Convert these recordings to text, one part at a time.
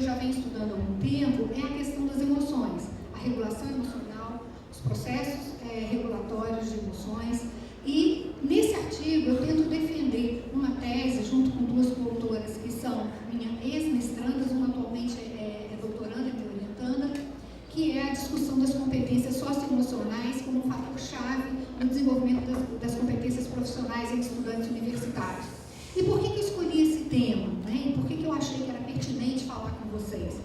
já vem estudando há algum tempo é a questão das emoções, a regulação emocional, os processos regulatórios de emoções. E nesse artigo eu tento defender uma tese junto com duas coautoras que são minhas ex-mestrandas, uma atualmente é doutoranda e me orientanda, que é a discussão das competências socioemocionais como um fator-chave no desenvolvimento das competências profissionais em estudantes universitários. E por que eu escolhi esse tema? Né? E por que eu achei que era pertinente falar com vocês?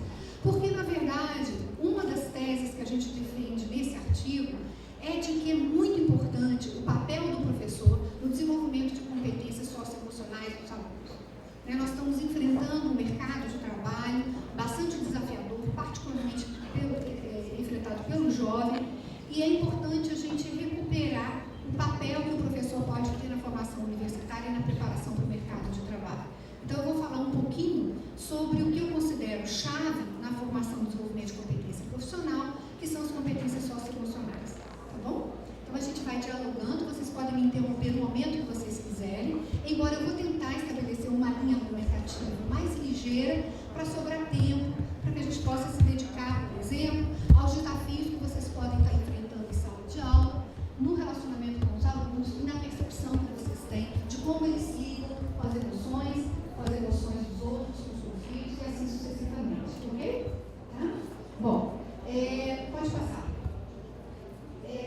Porque, na verdade, uma das teses que a gente defende nesse artigo é de que é muito importante o papel do professor no desenvolvimento de competências socioemocionais dos alunos. Né? Nós estamos enfrentando um mercado de trabalho bastante desafiador, particularmente enfrentado pelo jovem, e é importante a gente recuperar o papel que o professor pode ter na formação universitária e na preparação para o mercado de trabalho. Então, eu vou falar um pouquinho sobre o que eu considero chave na formação e desenvolvimento de competência profissional, que são as competências socioemocionais. Tá bom? Então, a gente vai dialogando, vocês podem me interromper no momento que vocês quiserem, embora eu vou tentar estabelecer uma linha argumentativa mais ligeira para sobrar tempo, para que a gente possa se dedicar, por exemplo, aos desafios que vocês podem estar enfrentando em sala de aula, no relacionamento com os alunos e na percepção que vocês têm de como eles lidam com as emoções dos outros, com os conflitos e assim sucessivamente, ok? Tá? Bom, pode passar.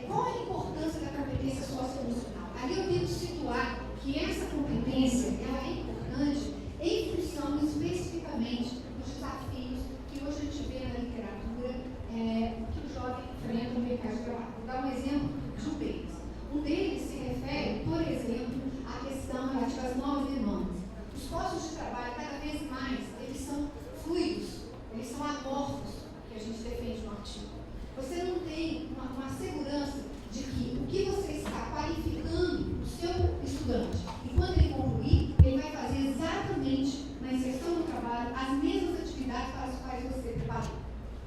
Qual a importância da competência socioemocional? Ali eu tento situar que essa competência ela é importante em função especificamente dos desafios que hoje a gente vê na literatura que o jovem enfrenta no mercado de trabalho. Vou dar um exemplo de um deles. Um deles se refere, por exemplo, à questão relativa às novas demandas. Os postos de trabalho, cada vez mais, eles são fluidos, eles são amorfos, que a gente defende no artigo. Você não tem uma segurança de que o que você está qualificando o seu estudante, e quando ele concluir, ele vai fazer exatamente na inserção no trabalho as mesmas atividades para as quais você preparou.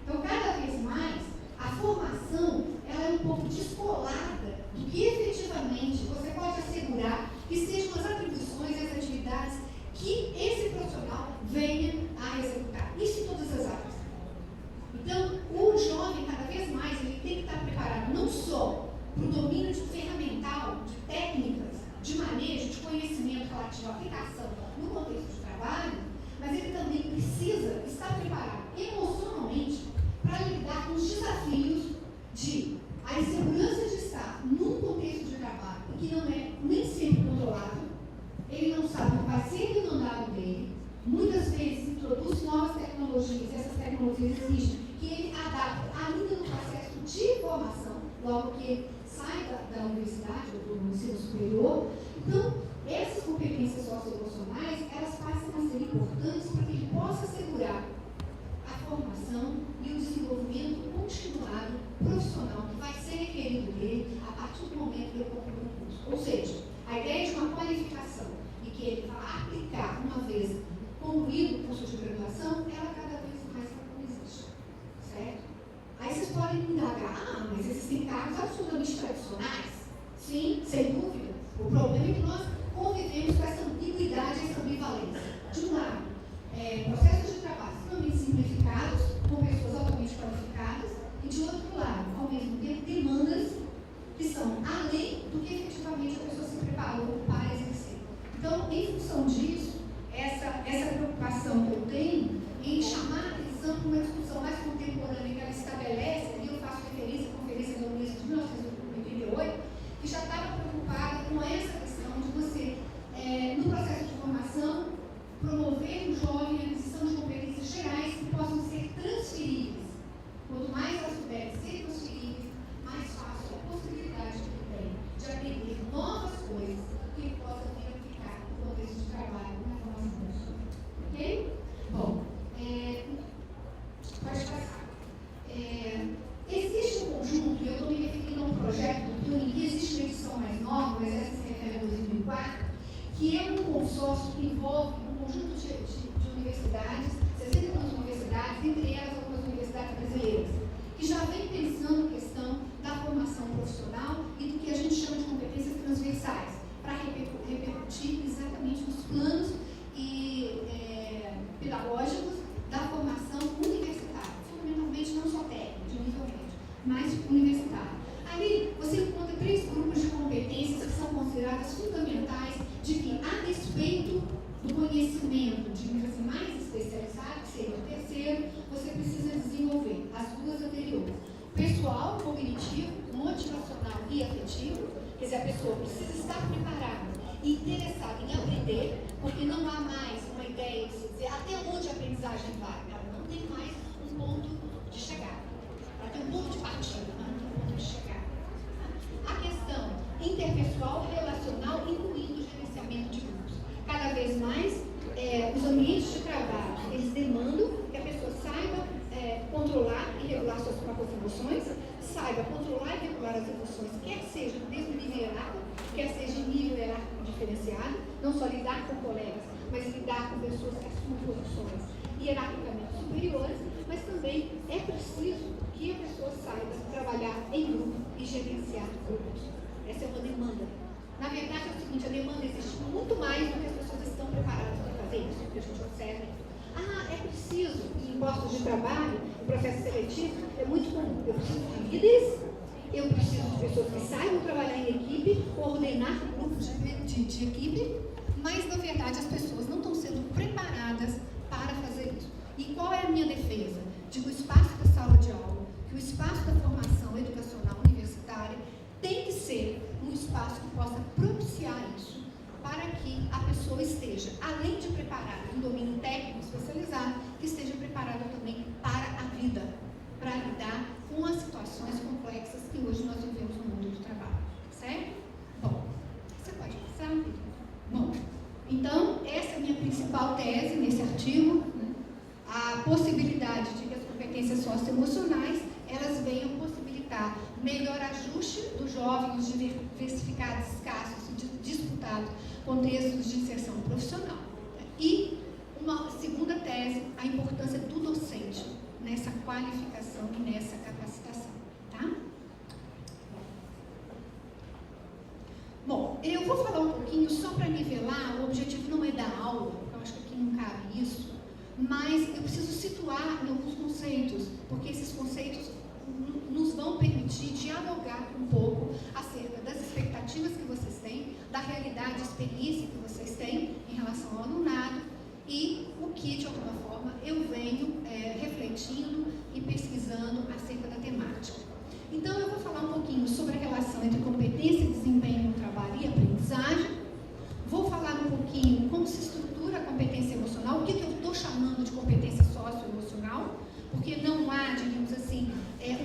Então, cada vez mais, a formação ela é um pouco descolada do que efetivamente você pode assegurar que sejam as atribuições e as atividades que esse profissional venha a executar. Isso em todas as áreas. Então, o jovem, cada vez mais, ele tem que estar preparado não só para o domínio ferramental, de técnicas, de manejo, de conhecimento relativo à aplicação no contexto de trabalho, mas ele também precisa estar preparado emocionalmente para lidar com os desafios de a insegurança de estar num contexto de trabalho que não é nem sempre controlável, ele não sabe o que vai ser demandado dele, muitas vezes introduz novas tecnologias, essas tecnologias existem, que ele adapta ainda no processo de formação, logo que ele sai da universidade ou do ensino superior. Então, essas competências socioemocionais, elas passam a ser importantes para que ele possa assegurar a formação e o desenvolvimento continuado profissional que vai ser requerido dele a partir do momento que ele conclui o curso. Ou seja, a ideia de uma qualificação e que ele vai aplicar uma vez concluído o curso de graduação, ela cada vez mais não existe. Certo? Aí vocês podem me indagar, mas existem cargos absolutamente tradicionais? Sim, sem dúvida. O problema é que nós convivemos com essa ambiguidade, essa ambivalência. De um lado, processos de trabalho extremamente simplificados, com pessoas altamente qualificadas, e de outro lado, ao mesmo tempo, demandas que são além do que efetivamente a pessoa se preparou para exercer. Então, em função disso, essa preocupação que eu tenho em chamar a atenção para uma discussão mais contemporânea que ela estabelece, ali eu faço referência à Conferência da Unesco de 1988, que já estava preocupada com essa questão de você, no processo de formação, promover no jovem a aquisição de competências gerais que possam ser transferíveis. Quanto mais elas puderem ser transferíveis, mais fácil é a possibilidade que ele tem de aprender novas coisas que ele possa vir a aplicar no contexto de trabalho na formação profissional. Ok? Bom, pode passar. Existe um conjunto, eu estou me referindo a um projeto do Turing, que existe uma edição mais nova, mas essa se refere a 2004, que é um consórcio que envolve um conjunto de universidades, 62 universidades, entre elas algumas universidades brasileiras, que já vem pensando a questão da formação profissional e do que a gente chama de competências transversais, para repercutir exatamente nos planos pedagógicos da formação gerenciamento de nível assim, mais especializado, que seria o terceiro, você precisa desenvolver as duas anteriores. Pessoal, cognitivo, motivacional e afetivo. Quer dizer, a pessoa precisa estar preparada e interessada em aprender, porque não há mais uma ideia de dizer até onde a aprendizagem vai. Ela não tem mais um ponto de chegada. Ela tem um ponto de partida, não tem um ponto de chegada. A questão interpessoal, relacional, incluindo o gerenciamento de grupos. Cada vez mais, os ambientes de trabalho, eles demandam que a pessoa saiba controlar e regular suas próprias emoções, saiba controlar e regular as emoções, quer seja no mesmo nível hierárquico, quer seja em nível hierárquico diferenciado, não só lidar com colegas, mas lidar com pessoas que assumem posições hierarquicamente superiores, mas também é preciso que a pessoa saiba trabalhar em grupo e gerenciar grupos. Essa é uma demanda. Na verdade, é o seguinte, a demanda existe muito mais do que as pessoas estão preparadas para fazer isso, que a gente observa. É preciso, em postos de trabalho, o processo seletivo é muito comum. Eu preciso de líderes, eu preciso de pessoas que saibam trabalhar em equipe, coordenar grupos de equipe, mas, na verdade, as pessoas não estão sendo preparadas para fazer isso. E qual é a minha defesa? De que o espaço da sala de aula, que o espaço da formação educacional universitária tem que ser um espaço que possa propiciar isso, para que a pessoa esteja, além de preparada em domínio técnico especializado, que esteja preparada também para a vida, para lidar com as situações complexas que hoje nós vivemos no mundo do trabalho. Certo? Bom, você pode passar? Bom, então, essa é a minha principal tese nesse artigo, né? A possibilidade de que as competências socioemocionais, elas venham possibilitar melhor ajuste dos jovens diversificados, escassos e disputados contextos de inserção profissional. E uma segunda tese, a importância do docente nessa qualificação e nessa capacitação. Tá? Bom, eu vou falar um pouquinho só para nivelar, o objetivo não é da aula, eu acho que aqui não cabe isso, mas eu preciso situar em alguns conceitos, porque esses conceitos nos vão permitir dialogar um pouco acerca das expectativas que vocês têm, da realidade e experiência que vocês têm em relação ao alunado e o que, de alguma forma, eu venho refletindo e pesquisando acerca da temática. Então, eu vou falar um pouquinho sobre a relação entre competência e desempenho no trabalho e aprendizagem. Vou falar um pouquinho como se estrutura a competência emocional, o que eu estou chamando de competência socioemocional, porque não há, digamos assim,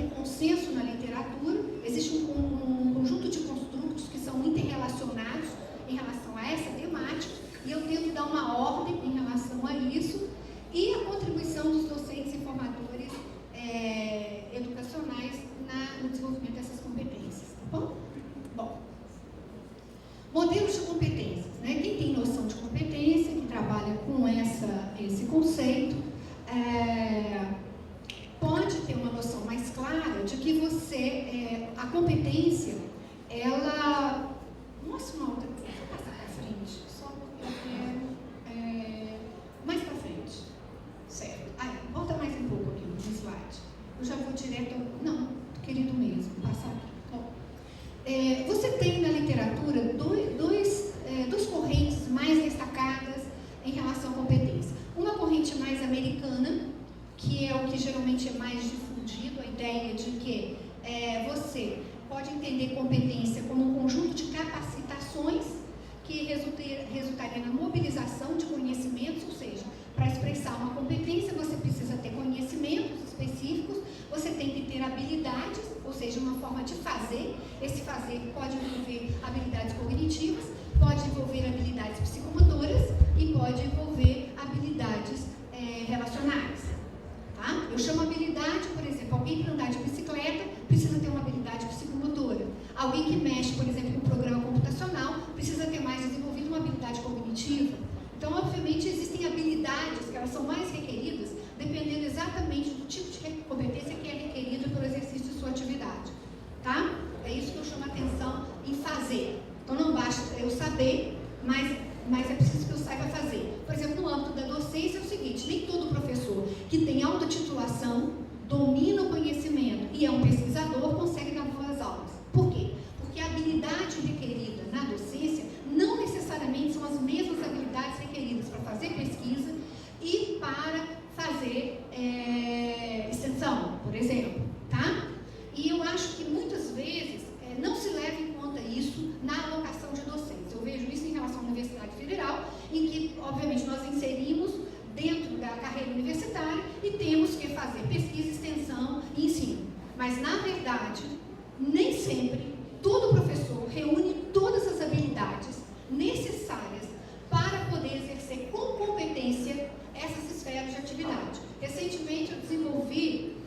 um consenso na literatura, existe um conjunto de construtos que são interrelacionados em relação a essa temática, e eu tento dar uma ordem em relação a isso, e a contribuição dos docentes e formadores educacionais no desenvolvimento dessas competências, tá bom? Bom, modelos de competências, né? Quem tem noção de competência, que trabalha com esse conceito, pode ter uma noção mais clara de que a competência, ela... Nossa, uma outra coisa, vou passar para frente, só porque eu quero... mais para frente, certo? Volta mais um pouco aqui no slide. Eu já vou direto... Não, querido mesmo, passar aqui. Bom, você tem na literatura duas correntes mais destacadas em relação à competência. Uma corrente mais americana, que é o que geralmente é mais difundido, a ideia de que você pode entender competência como um conjunto de capacitações que resultaria na mobilização de conhecimentos, ou seja, para expressar uma competência você precisa ter conhecimentos específicos, você tem que ter habilidades, ou seja, uma forma de fazer. Esse fazer pode envolver habilidades cognitivas, pode envolver habilidades psicomotoras e pode envolver habilidades relacionais. Tá? Eu chamo habilidade, por exemplo, alguém para andar de bicicleta precisa ter uma habilidade psicomotora. Alguém que mexe, por exemplo, com um programa computacional precisa ter mais desenvolvido uma habilidade cognitiva. Então, obviamente, existem habilidades que elas são mais requeridas dependendo exatamente do tipo de competência que é requerido pelo exercício de sua atividade. Tá? É isso que eu chamo a atenção em fazer. Então, não basta eu saber, mas é preciso que eu saiba fazer. Por exemplo, no âmbito da docência é o seguinte, nem todo professor que tem alta titulação, domina o conhecimento e é um pesquisador, consegue dar boas aulas. Por quê? Porque a habilidade requerida na docência não necessariamente são as mesmas habilidades requeridas para fazer pesquisa e temos que fazer pesquisa, extensão e ensino. Mas, na verdade, nem sempre todo professor reúne todas as habilidades necessárias para poder exercer com competência essas esferas de atividade. Recentemente eu desenvolvi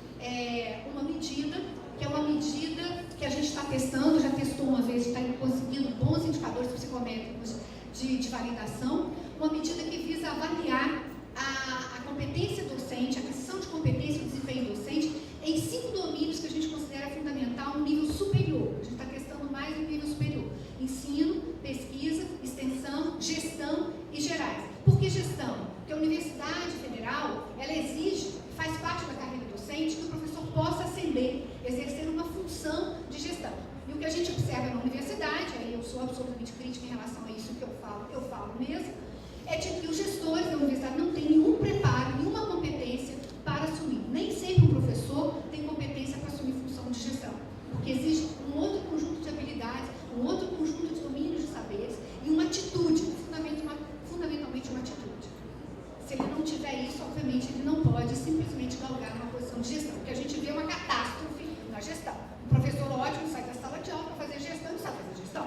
uma medida, que é uma medida que a gente está testando, já testou uma vez, está conseguindo bons indicadores psicométricos de validação, uma medida que visa avaliar a competência docente, a aquisição de competência e o desempenho docente em 5 domínios que a gente considera fundamental no nível superior. A gente está testando mais no nível superior: ensino, pesquisa, extensão, gestão e gerais. Por que gestão? Porque a Universidade Federal, ela exige, faz parte da carreira docente, que o professor possa ascender, exercer uma função de gestão. E o que a gente observa na universidade, aí eu sou absolutamente crítica em relação a isso que eu falo mesmo, é de que os gestores da universidade não têm nenhum preparo, nenhuma competência para assumir. Nem sempre um professor tem competência para assumir função de gestão, porque existe um outro conjunto de habilidades, um outro conjunto de domínios de saberes e uma atitude, fundamentalmente uma atitude. Se ele não tiver isso, obviamente, ele não pode simplesmente galgar uma posição de gestão, porque a gente vê uma catástrofe na gestão. Um professor ótimo sai da sala de aula para fazer gestão e não sabe fazer gestão,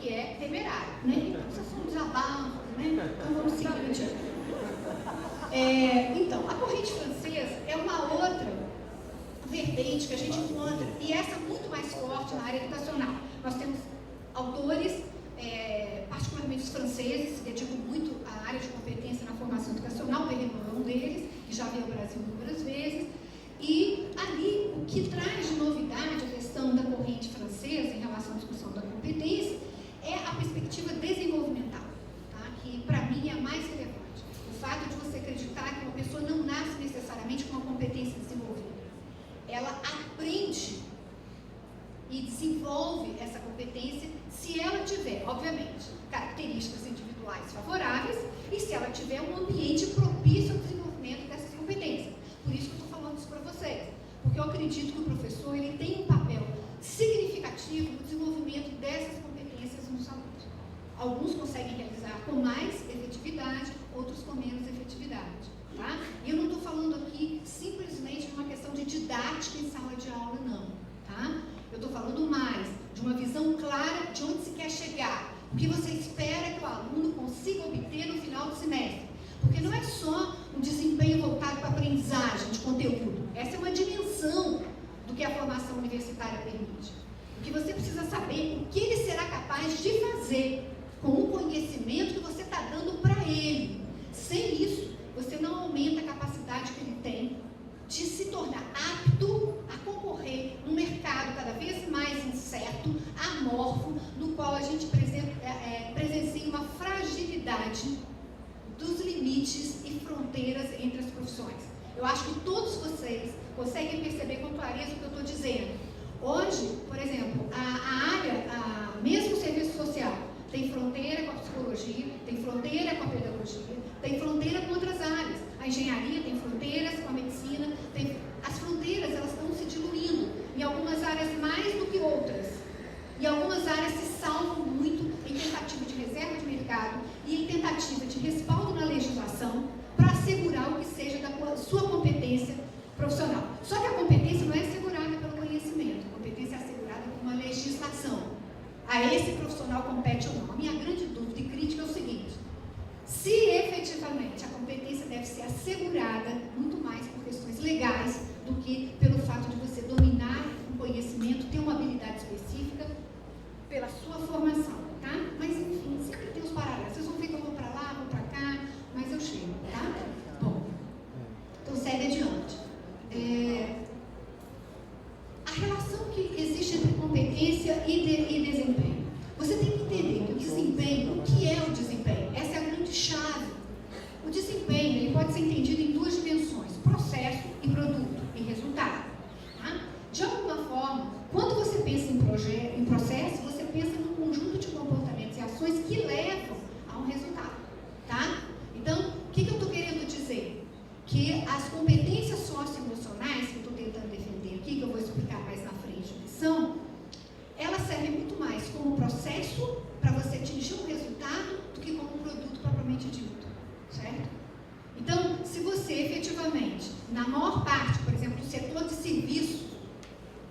que é temerário, né? Então, isso é só um desabafo, né? Então, vamos seguir adiante. Então, a corrente francesa é uma outra vertente que a gente encontra, e essa muito mais forte na área educacional. Nós temos autores, particularmente os franceses, se dedicam muito à área de competência na formação educacional, Perrineau é um deles, que já veio ao Brasil inúmeras vezes, e ali o que traz de novidade a questão da corrente francesa em relação à discussão da competência é a perspectiva desenvolvimental, tá? Que para mim é a mais relevante. O fato de você acreditar que uma pessoa não nasce necessariamente com uma competência desenvolvida. Ela aprende e desenvolve essa competência se ela tiver, obviamente, características individuais favoráveis e se ela tiver um ambiente propício ao desenvolvimento dessas competências. Por isso que eu estou falando isso para vocês, porque eu acredito que o professor ele tem um papel significativo no desenvolvimento dessas competências nos alunos. Alguns conseguem realizar com mais efetividade, outros com menos efetividade. Tá? E eu não estou falando aqui simplesmente de uma questão de didática em sala de aula, não. Tá? Eu estou falando mais de uma visão clara de onde se quer chegar, o que você espera que o aluno consiga obter no final do semestre. Porque não é só um desempenho voltado para a aprendizagem de conteúdo. Essa é uma dimensão do que a formação universitária permite. O que você precisa saber, o que ele será capaz de fazer com o conhecimento que você está dando para ele. Sem isso, você não aumenta a capacidade que ele tem de se tornar apto a concorrer num mercado cada vez mais incerto, amorfo, no qual a gente presencia uma fragilidade dos limites e fronteiras entre as profissões. Eu acho que todos vocês conseguem perceber com clareza o que eu estou dizendo. Hoje, por exemplo, a área, mesmo o serviço social, tem fronteira com a psicologia, tem fronteira com a pedagogia, tem fronteira com outras áreas. A engenharia tem fronteiras com a medicina, as fronteiras elas estão se diluindo, em algumas áreas mais do que outras. E algumas áreas se salvam muito em tentativa de reserva de mercado e em tentativa de respaldo na legislação para assegurar o que seja da sua competência profissional. Só que a competência não é assegurada pelo conhecimento, a competência é assegurada por uma legislação. A esse profissional compete ou não. A minha grande dúvida e crítica é o seguinte: se efetivamente a competência deve ser assegurada muito mais por questões legais do que pelo fato de você dominar um conhecimento, ter uma habilidade específica pela sua formação, tá? Mas enfim, sempre tem os paralelos. Vocês vão ver que eu vou para lá, vou para cá, mas eu chego, tá? Bom, então segue adiante. A relação que existe entre competência e desempenho. Você tem que entender que o desempenho, o que é o desempenho? Essa é a grande chave. O desempenho ele pode ser entendido em duas dimensões: processo e produto, e resultado. Tá? De alguma forma, quando você pensa em processo, você pensa num conjunto de comportamentos e ações que levam a um resultado. Tá? Então, o que eu estou querendo dizer? Que as competências socioemocionais, que eu estou tentando defender aqui, que eu vou explicar mais na frente, que são, elas servem muito mais como processo para você atingir um resultado do que como um produto propriamente dito, certo? Então, se você você efetivamente, na maior parte, por exemplo, do setor de serviços,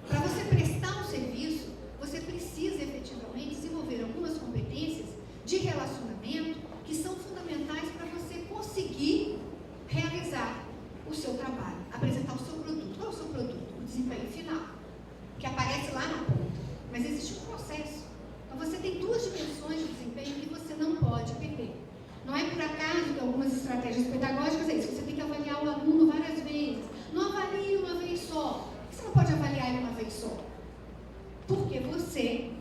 para você prestar um serviço, você precisa efetivamente desenvolver algumas competências de relacionamento que são fundamentais para você conseguir realizar o seu trabalho, apresentar o seu produto. Qual é o seu produto? O desempenho final, que aparece lá na ponta. Mas existe um processo. Então você tem duas dimensões de desempenho que você não pode perder. Não é por acaso que algumas estratégias pedagógicas é isso, você tem que avaliar o aluno várias vezes. Não avalie uma vez só. Por que você não pode avaliar ele uma vez só? Porque você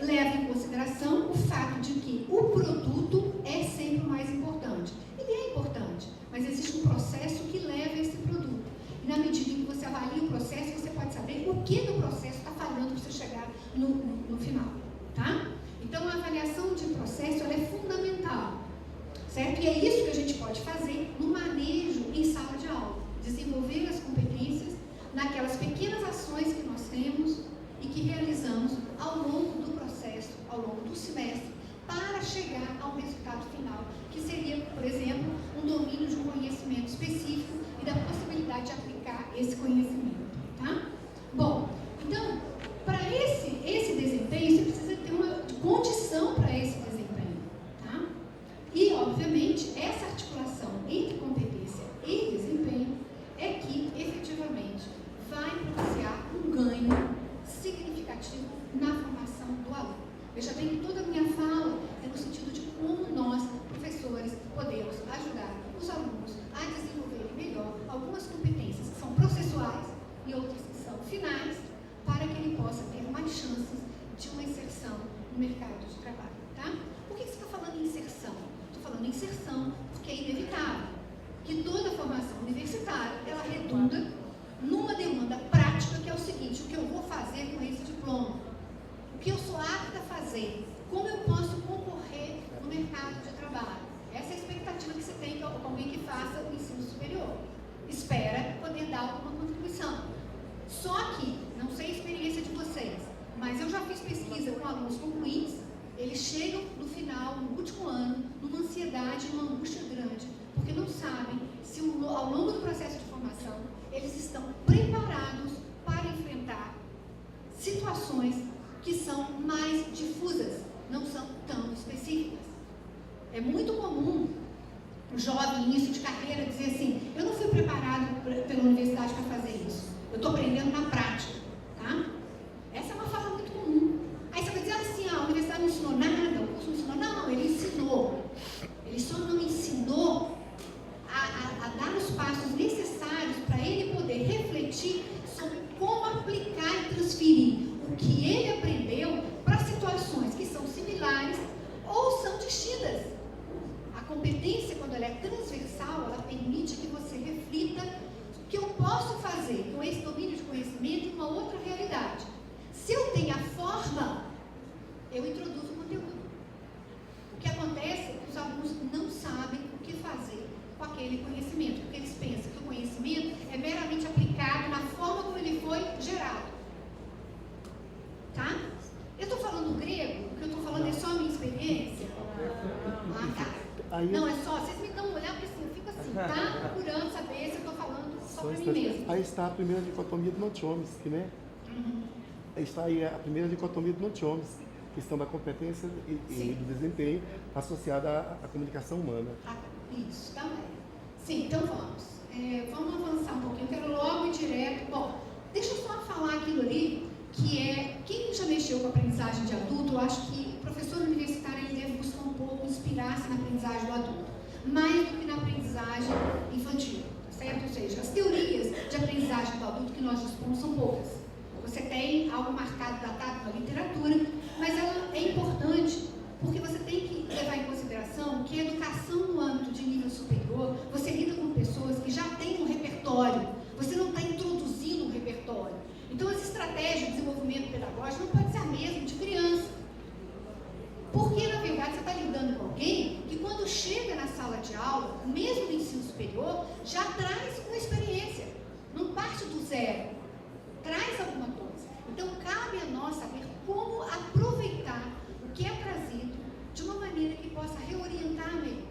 leva em consideração o fato de que o produto é sempre o mais importante. Ele é importante, mas existe um processo que leva a esse produto. E na medida em que você avalia o processo, você pode saber o que do processo está falhando para você chegar no final. Tá? Então, a avaliação de processo ela é fundamental. Certo? E é isso que a gente pode fazer no manejo em sala de aula. Desenvolver as competências naquelas pequenas ações que nós temos e que realizamos ao longo do processo, ao longo do semestre, para chegar ao resultado final, que seria, por exemplo, um domínio de um conhecimento específico e da possibilidade de aplicar esse conhecimento. Tá? Bom, então, para esse desempenho, você precisa ter uma condição para esse desempenho. Tá? E, obviamente, essa articulação entre competência e desempenho é que, efetivamente, vai propiciar um ganho significativo na formação do aluno. Veja bem que toda a minha fala é no sentido de como nós, professores, podemos ajudar os alunos a desenvolverem melhor algumas competências que são processuais e outras que são finais, para que ele possa ter mais chances de uma inserção no mercado de trabalho. Tá? Por que você está falando em inserção? Estou falando em inserção porque é inevitável que toda a formação universitária ela redunda numa demanda prática que é o seguinte: o que eu vou fazer com esse diploma? O que eu sou apta a fazer? Como eu posso concorrer no mercado de trabalho? Essa é a expectativa que você tem com alguém que faça o ensino superior. Espera poder dar alguma contribuição. Só que, não sei a experiência de vocês, mas eu já fiz pesquisa com alunos concluintes, eles chegam no final, no último ano, numa ansiedade, numa angústia grande, porque não sabem se ao longo do processo de formação eles estão preparados para enfrentar situações que são mais difusas, não são tão específicas. É muito comum o jovem início de carreira dizer assim: eu não fui preparado pela universidade para fazer isso, eu estou aprendendo na prática. Tá? Essa é uma fala muito comum. Aí você vai dizer assim: a universidade não ensinou nada, o curso não ensinou. Não, ele ensinou. Ele só não ensinou a dar os passos necessários para ele poder refletir sobre como aplicar e transferir o que ele aprendeu para situações que são similares ou são distintas. A competência, quando ela é transversal, ela permite que você reflita o que eu posso fazer com esse domínio de conhecimento em uma outra realidade. Se eu tenho a forma, eu introduzo o conteúdo. O que acontece é que os alunos não sabem o que fazer com aquele conhecimento, porque eles pensam que o conhecimento é meramente aplicado na forma como ele foi gerado. Tá? Eu estou falando grego, o que eu estou falando é só a minha experiência? Ah, tá. Não, é só, vocês me dão um olhar, porque assim, eu fico assim, tá? Procurando saber se eu estou falando só para mim mesmo. Aí está a primeira dicotomia do Noam Chomsky, né? Aí está aí a primeira dicotomia do Noam Chomsky, questão da competência e do desempenho associada à comunicação humana. Isso, também. Sim, então vamos. Vamos avançar um pouquinho, eu quero logo ir direto. Bom, deixa eu só falar aquilo ali, que é, quem já mexeu com a aprendizagem de adulto, eu acho que o professor universitário ele deve buscar um pouco inspirar-se na aprendizagem do adulto, mais do que na aprendizagem infantil, certo? Ou seja, as teorias de aprendizagem do adulto que nós dispomos são poucas. Você tem algo marcado, datado na literatura, mas ela é importante porque você tem que levar em consideração que a educação no âmbito de nível superior, você lida com pessoas que já têm um repertório, você não está introduzindo um repertório. Então, as estratégias de desenvolvimento pedagógico não pode ser a mesma de criança. Porque, na verdade, você está lidando com alguém que, quando chega na sala de aula, mesmo no ensino superior, já traz uma experiência. Não parte do zero. Traz alguma coisa. Então, cabe a nós saber como aproveitar o que é trazido de uma maneira que possa reorientar melhor.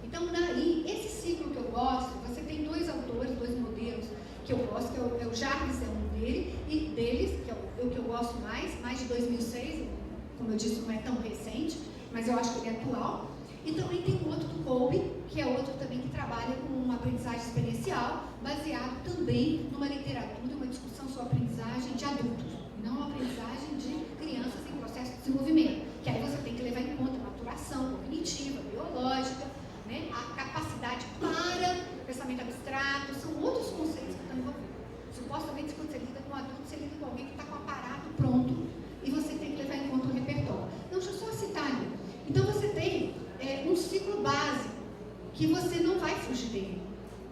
Então, daí, esse ciclo que eu gosto, você Chaves é um deles, que é o que eu gosto mais de 2006, como eu disse, não é tão recente, mas eu acho que ele é atual. E também tem um outro do Kolbe, que é outro também que trabalha com uma aprendizagem experiencial, baseado também numa literatura, uma discussão sobre aprendizagem de adultos, não aprendizagem de crianças em processo de desenvolvimento, que aí você tem que levar em conta a maturação cognitiva, biológica, né, a capacidade para pensamento abstrato, são outros conceitos que estão envolvidos. Supostamente, quando você lida com um adulto, você lida com alguém que está com o aparato pronto e você tem que levar em conta o repertório. Não, deixa eu só citar ali. Então, você tem um ciclo básico que você não vai fugir dele.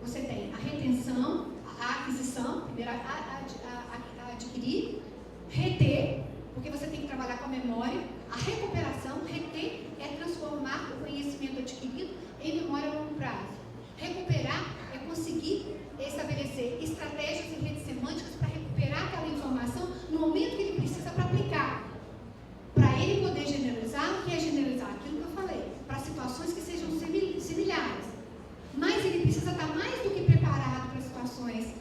Você tem a retenção, a aquisição, primeiro a adquirir, reter, porque você tem que trabalhar com a memória, a recuperação, reter é transformar o conhecimento adquirido em memória a longo prazo. Recuperar é conseguir estabelecer estratégias e redes semânticas para recuperar aquela informação no momento que ele precisa para aplicar. Para ele poder generalizar, o que é generalizar? Aquilo que eu falei, para situações que sejam similares. Mas ele precisa estar mais do que preparado para situações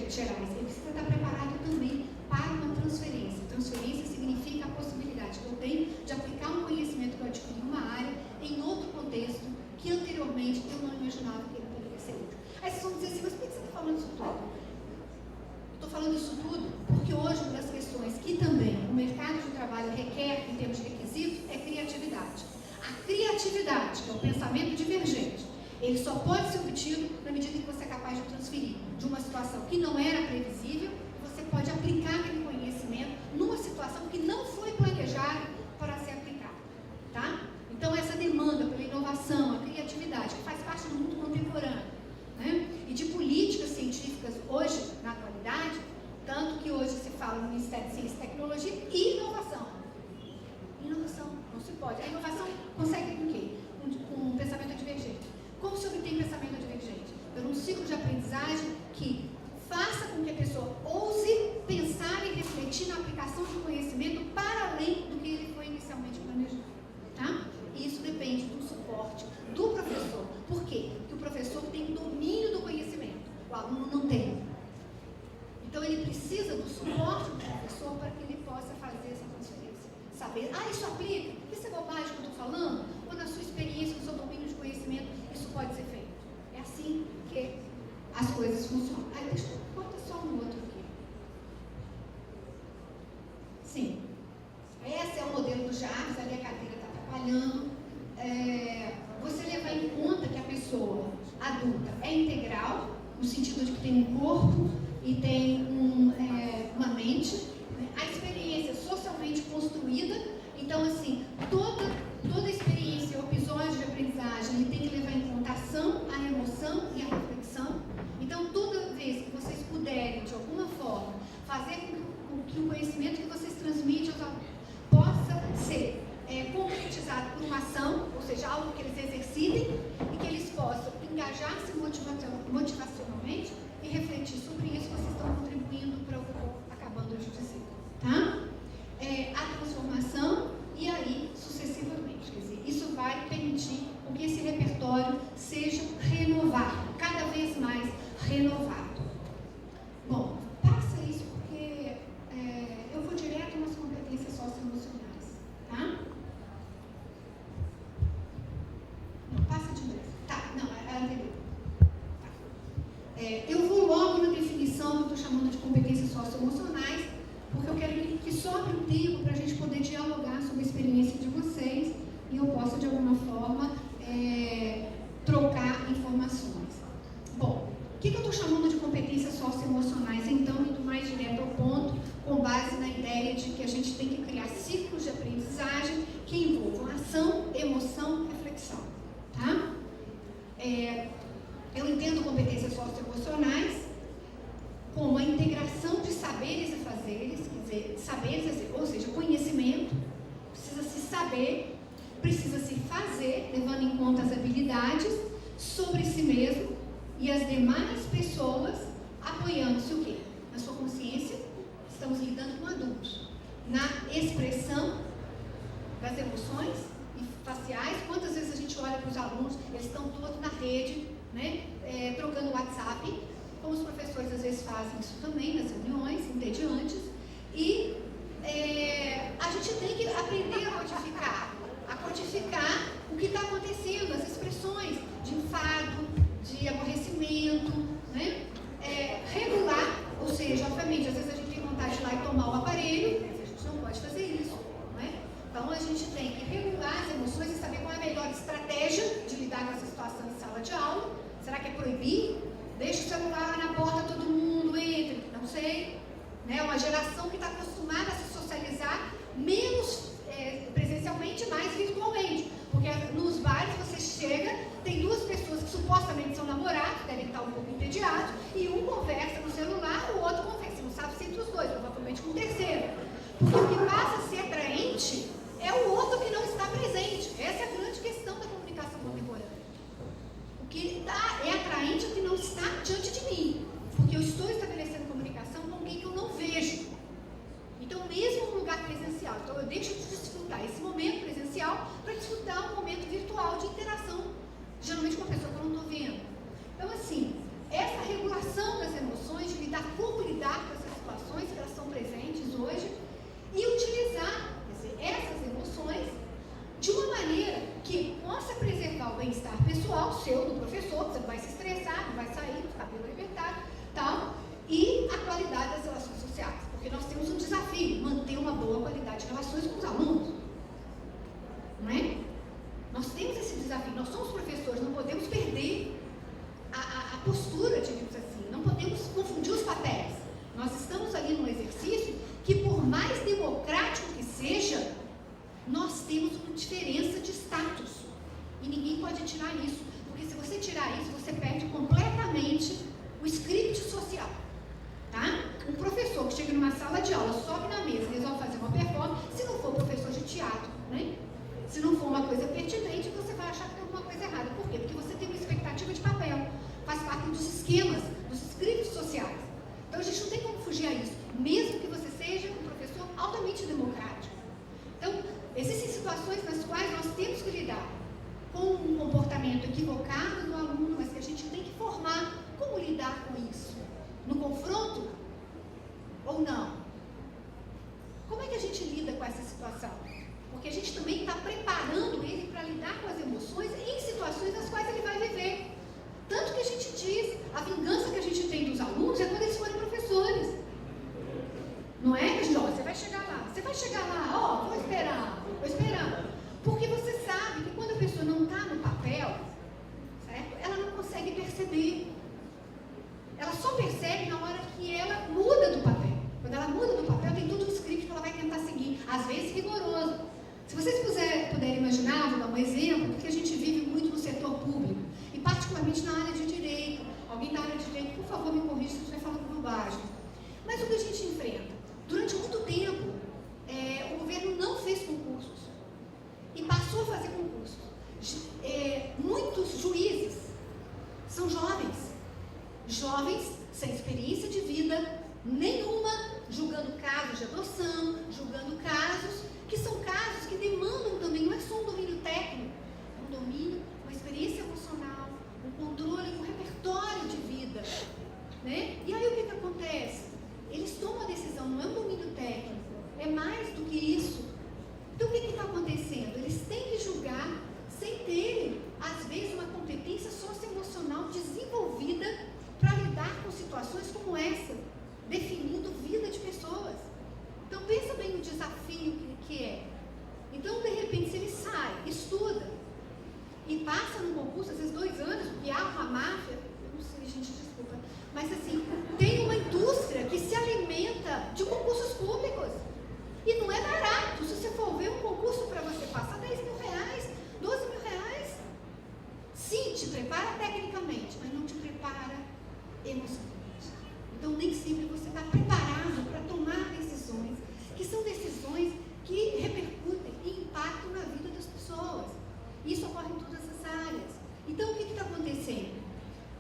gerais. Ele precisa estar preparado também para uma transferência. Transferência significa a possibilidade que eu tenho de aplicar um conhecimento que eu adquiri em uma área, em outro contexto, que anteriormente eu não imaginava que ele poderia ser útil. Aí vocês vão dizer assim, mas por que você está falando isso tudo? Estou falando isso tudo porque hoje uma das questões que também o mercado de trabalho requer em termos de requisitos é criatividade. A criatividade, que é o pensamento divergente, ele só pode ser obtido na medida que você é capaz de transferir de uma situação que não era previsível, você pode aplicar aquele conhecimento numa situação que não foi planejada para ser aplicada, tá? Então essa demanda pela inovação, a criatividade, que faz parte do mundo contemporâneo, né? E de políticas científicas hoje, na atualidade, tanto que hoje se fala no Ministério de Ciência e Tecnologia e inovação. Inovação, não se pode. A inovação consegue com o quê? Com um pensamento divergente. Como se obtém pensamento divergente? Por um ciclo de aprendizagem que faça com que a pessoa ouse pensar e refletir na aplicação de conhecimento para além do que ele foi inicialmente planejado. Tá? E isso depende do suporte do professor. Por quê? Porque o professor tem domínio do conhecimento, o aluno não tem. Então ele precisa do suporte do professor para que ele possa fazer essa transferência. Saber, isso aplica? Isso é bobagem que eu estou falando? Ou na sua experiência, no seu domínio de conhecimento, isso pode ser feito? É assim que as coisas funcionam. Aí deixa eu botar só um outro aqui. Sim. Esse é o modelo do Jarvis, ali a cadeira está atrapalhando. Você levar em conta que a pessoa adulta é integral, no sentido de que tem um corpo e tem uma mente, né? A experiência socialmente construída, então assim, toda experiência, o episódio de aprendizagem, ele tem que levar em conta a ação, a emoção e a reflexão. Então toda vez que vocês puderem, de alguma forma, fazer com que o conhecimento que vocês transmitem aos alunos possa ser concretizado por uma ação, ou seja, algo que eles exercitem e que eles possam engajar-se motivacionalmente e refletir sobre isso, vocês estão contribuindo para o que eu estou acabando de dizer, tá? A transformação e aí sucessivamente, quer dizer, isso vai permitir que esse repertório seja renovado, cada vez mais renovado. Bom, passa isso porque eu vou direto nas competências socioemocionais, tá? Não, passa de novo. Tá, não, é anterior. Tá. Eu vou logo na definição que eu estou chamando de competências socioemocionais, porque eu quero que sobre o tempo para a gente poder dialogar sobre a experiência de vocês e eu possa, de alguma forma, trocar informações. Bom, o que eu estou chamando de competências socioemocionais? Então, indo mais direto ao ponto, com base na ideia de que a gente tem que criar ciclos de aprendizagem que envolvam ação, emoção e reflexão. Tá? Eu entendo competências socioemocionais como a integração de saberes e fazeres, quer dizer, saberes, ou seja, conhecimento, precisa se saber, precisa se fazer, levando em conta as habilidades sobre si mesmo e as demais pessoas, apoiando-se o quê? Na sua consciência, estamos lidando com adultos, na expressão das emoções faciais. Quantas vezes a gente olha para os alunos, eles estão todos na rede, né, trocando WhatsApp, como os professores professores às vezes fazem isso também nas reuniões entediantes, e a gente tem que aprender a codificar o que está acontecendo, as expressões de enfado, de aborrecimento, né? Regular, ou seja, obviamente, às vezes a gente tem vontade de ir lá e tomar o aparelho, mas a gente não pode fazer isso, não é? Então a gente tem que regular as emoções e saber qual é a melhor estratégia de lidar com essa situação em sala de aula. Será que é proibir? Deixa o celular na porta, todo mundo entre, não sei. Né? Uma geração que está acostumada a se socializar menos presencialmente, mais virtualmente. Porque nos bares você chega, tem duas pessoas que supostamente são namorados, devem estar um pouco entediados, e um conversa no celular, o outro conversa. Você não sabe se entre os dois, provavelmente com o terceiro. Porque o que passa a ser atraente é o outro que não está presente. Essa é a grande questão da comunicação contemporânea. O que é atraente é o que não está diante de mim. Porque eu estou estabelecendo comunicação com alguém que eu não vejo. Então, mesmo no lugar presencial, então eu deixo de desfrutar esse momento presencial para desfrutar um momento virtual de interação, geralmente com a pessoa que eu não estou vendo. Então, assim, essa regulação das emoções, de lidar como lidar com essas situações que elas são presentes hoje, e utilizar essas emoções de uma maneira que possa preservar o bem-estar pessoal seu, do professor, que você não vai se estressar, não vai sair do cabelo libertado, tal, e a qualidade das relações sociais. Porque nós temos um desafio, manter uma boa qualidade de relações com os alunos. Não é? Nós temos esse desafio, nós somos professores, não podemos perder a postura, digamos assim, não podemos confundir os papéis. Nós estamos ali num exercício que, por mais democrático que seja, nós temos uma diferença de status. E ninguém pode tirar isso. Porque se você tirar isso, você perde completamente o script social. Tá? Um professor que chega numa sala de aula, sobe na mesa, resolve fazer uma performance, se não for professor de teatro, né? Se não for uma coisa pertinente, você vai achar que tem alguma coisa errada. Por quê? Porque você tem uma expectativa de papel. Faz parte dos esquemas, dos scripts sociais. Então a gente não tem como fugir a isso, mesmo que você seja um professor altamente democrático. Então, existem situações nas quais nós temos que lidar com um comportamento equivocado do aluno, mas que a gente tem que formar como lidar com isso. No confronto ou não? Como é que a gente lida com essa situação? Porque a gente também está preparando ele para lidar com as emoções em situações nas quais ele vai viver. Tanto que a gente diz, a vingança que a gente tem dos alunos é quando eles forem professores. Não é, gente? Ó, você vai chegar lá, ó, vou esperar. Porque você sabe que quando a pessoa não está no papel, certo? Ela não consegue perceber. Ela só percebe na hora que ela muda do papel. Quando ela muda do papel, tem tudo um script que ela vai tentar seguir, às vezes rigoroso. Se vocês puderem imaginar, vou dar um exemplo, porque a gente vive muito no setor público, e particularmente na área de direito. Alguém da área de direito, por favor, me corrija se eu estiver falando bobagem. Mas o que a gente enfrenta? Durante muito tempo, o governo não fez concursos e passou a fazer concursos. Muitos juízes são jovens sem experiência de vida nenhuma, julgando casos de adoção, julgando casos que são casos que demandam também, não é só um domínio técnico, é um domínio, uma experiência emocional, um controle, um repertório de vida, né? E aí o que acontece? Eles tomam a decisão, não é um domínio técnico, é mais do que isso. Então o que está acontecendo? Eles têm que julgar sem terem, às vezes, uma competência socioemocional desenvolvida para lidar com situações como essa, definindo vida de pessoas. Então pensa bem no desafio que é. Então, de repente, se ele sai, estuda e passa num concurso, às vezes 2 anos, porque há uma máfia, eu não sei, gente, desculpa, mas assim, tem uma indústria que se alimenta de concursos públicos. E não é barato. Se você for ver um concurso para você passar 10 mil reais, 12 mil reais, sim, te prepara tecnicamente, mas não te prepara emocionalmente. Então, nem sempre você está preparado para tomar decisões, que são decisões que repercutem e impactam na vida das pessoas. Isso ocorre em todas as áreas. Então, o que está acontecendo?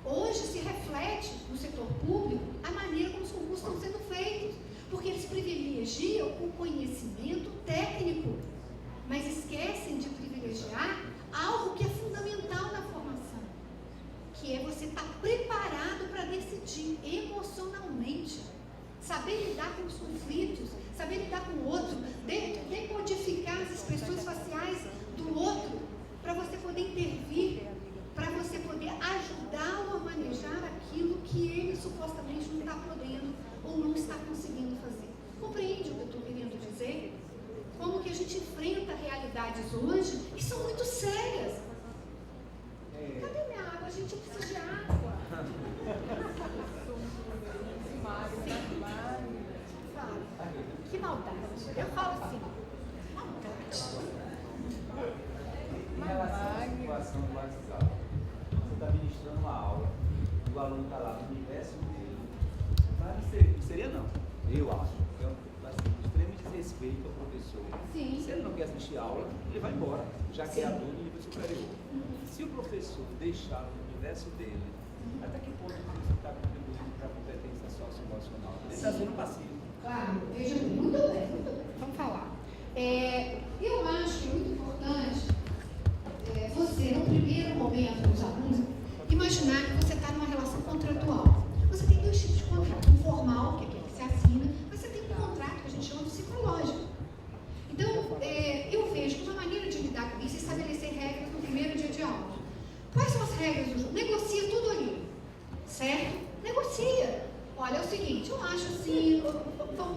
Hoje se reflete no setor público a maneira como os concursos estão sendo feitos, porque eles privilegiam o conhecimento técnico, mas esquecem de privilegiar algo que é fundamental na formação, que é você estar preparado para decidir decidir emocionalmente, saber lidar com os conflitos, saber lidar com o outro, decodificar as expressões faciais do outro, para você poder intervir, para você poder ajudá-lo a manejar aquilo que ele supostamente não está podendo ou não está conseguindo fazer. Compreende o que eu estou querendo dizer? Como que a gente enfrenta realidades hoje que são muito sérias. Cadê minha água? Gente, eu preciso de água. Que maldade. Eu falo assim, maldade. Em relação à situação do WhatsApp, você está ministrando uma aula, o aluno está lá no universo dele, mas não seria não, eu acho, é um extremo desrespeito ao professor. Sim. Se ele não quer assistir a aula, ele vai embora, já que é aluno do nível superior. Se o professor deixar no universo dele, até que ponto você está contribuindo para a competência socioemocional? Ele está sendo passivo. Claro, veja muito bem, muito bem. Vamos falar. Eu acho que é muito importante você, no primeiro momento dos alunos, imaginar que você está numa relação contratual. Você tem dois tipos de contrato. Um formal, que é aquele que se assina, mas você tem um contrato que a gente chama de psicológico. Então, eu vejo que uma maneira de lidar com isso é estabelecer regras no primeiro dia de aula. Quais são as regras do jogo? Negocia tudo ali, certo? Negocia. Olha, é o seguinte, eu acho assim,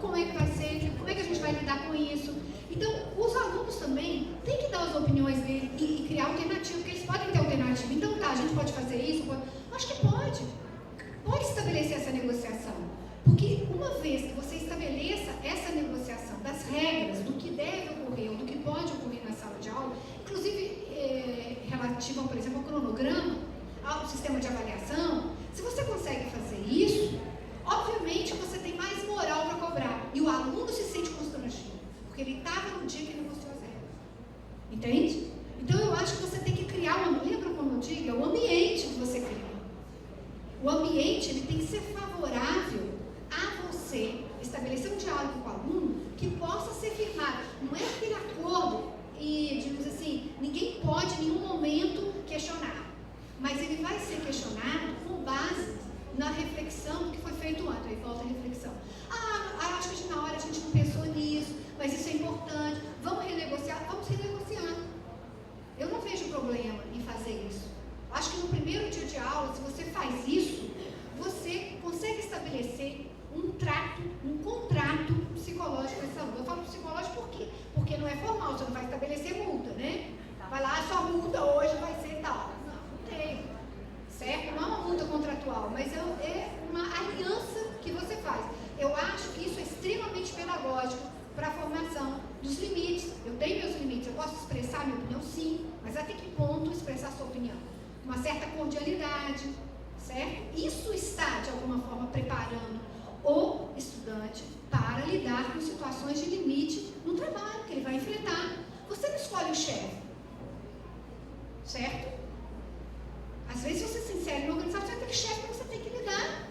como é que vai ser, como é que a gente vai lidar com isso? Então, os alunos também têm que dar as opiniões deles e criar alternativas, porque eles podem ter alternativa. Então, tá, a gente pode fazer isso? Acho que pode. Pode estabelecer essa negociação. Porque uma vez que você estabeleça essa negociação das regras, do que deve ocorrer ou do que pode ocorrer na sala de aula, inclusive relativo, por exemplo, ao cronograma, ao sistema de avaliação, se você consegue fazer isso, obviamente você tem mais moral para cobrar. E o aluno se sente constrangido, porque ele estava no dia que negociou as regras. Entende? Então eu acho que você tem que criar lembra como eu digo? É o ambiente que você cria. O ambiente ele tem que ser favorável a você estabelecer um diálogo com o aluno que possa ser firmado. Não é aquele acordo e, digamos assim, ninguém pode em nenhum momento questionar. Mas ele vai ser questionado com base na reflexão do que foi feito antes. Aí volta a reflexão. Acho que na hora a gente não pensou nisso, mas isso é importante. Vamos renegociar? Vamos renegociar. Eu não vejo problema em fazer isso. Acho que no primeiro dia de aula, se você faz isso, você consegue estabelecer um contrato psicológico com esse aluno. Eu falo psicológico por quê? Porque não é formal, você não vai estabelecer multa, né? Vai lá, sua multa hoje vai ser tal. Não tem. Certo? Não é uma multa contratual, mas é uma aliança que você faz. Eu acho que isso é extremamente pedagógico para a formação dos limites. Eu tenho meus limites, eu posso expressar minha opinião, sim, mas até que ponto expressar sua opinião? Uma certa cordialidade, certo? Isso está, de alguma forma, preparando o estudante para lidar com situações de limite no trabalho que ele vai enfrentar. Você não escolhe o chefe, certo? Às vezes você se insere numa organização, você vai ter chefe que você tem que lidar.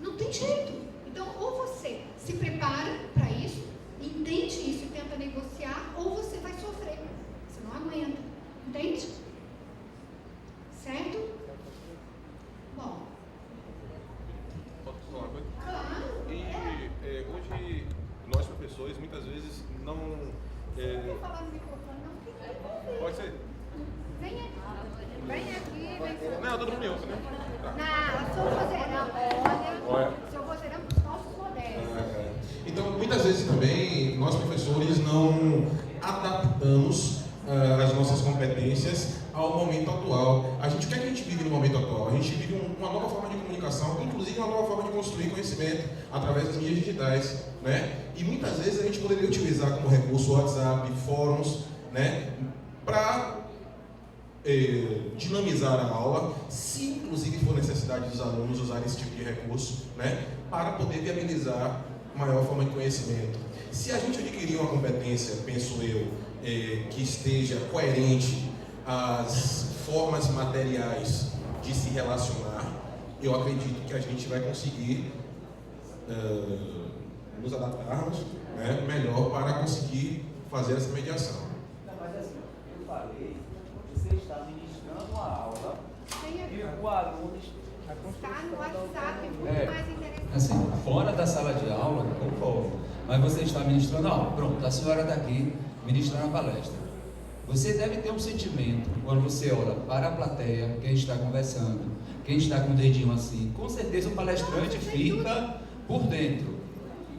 Não tem jeito. Então, ou você se prepara para isso, entende isso e tenta negociar, ou você vai sofrer. Você não aguenta. Entende? Certo? Bom. Posso falar uma coisa? Claro. E hoje, nós professores, muitas vezes não... Você não quer falar no microfone, não? Pode ser? Vem aqui. Vem aqui, vem aqui. Não, todo mundo me ouve, né? Não, sou vozeirão. Olha, sou vozeirão dos nossos modernos. Então, muitas vezes também, nós professores não adaptamos as nossas competências ao momento atual. O que é que a gente vive no momento atual? A gente vive uma nova forma de comunicação, inclusive uma nova forma de construir conhecimento através das mídias digitais, né? E muitas vezes a gente poderia utilizar como recurso o WhatsApp, fóruns, né? Para dinamizar a aula, se inclusive for necessidade dos alunos usarem esse tipo de recurso, né, para poder viabilizar maior forma de conhecimento. Se a gente adquirir uma competência, penso eu, que esteja coerente às formas materiais de se relacionar, eu acredito que a gente vai conseguir nos adaptarmos, né, melhor para conseguir fazer essa mediação. Não, mas assim, eu falei, você está ministrando uma aula e o aluno Está no WhatsApp, muito mais interessante. Assim, fora da sala de aula, concordo. Mas você está ministrando a aula. Pronto, a senhora está aqui ministrando a palestra. Você deve ter um sentimento quando você olha para a plateia, quem está conversando, quem está com o dedinho assim. Com certeza o palestrante fica por dentro.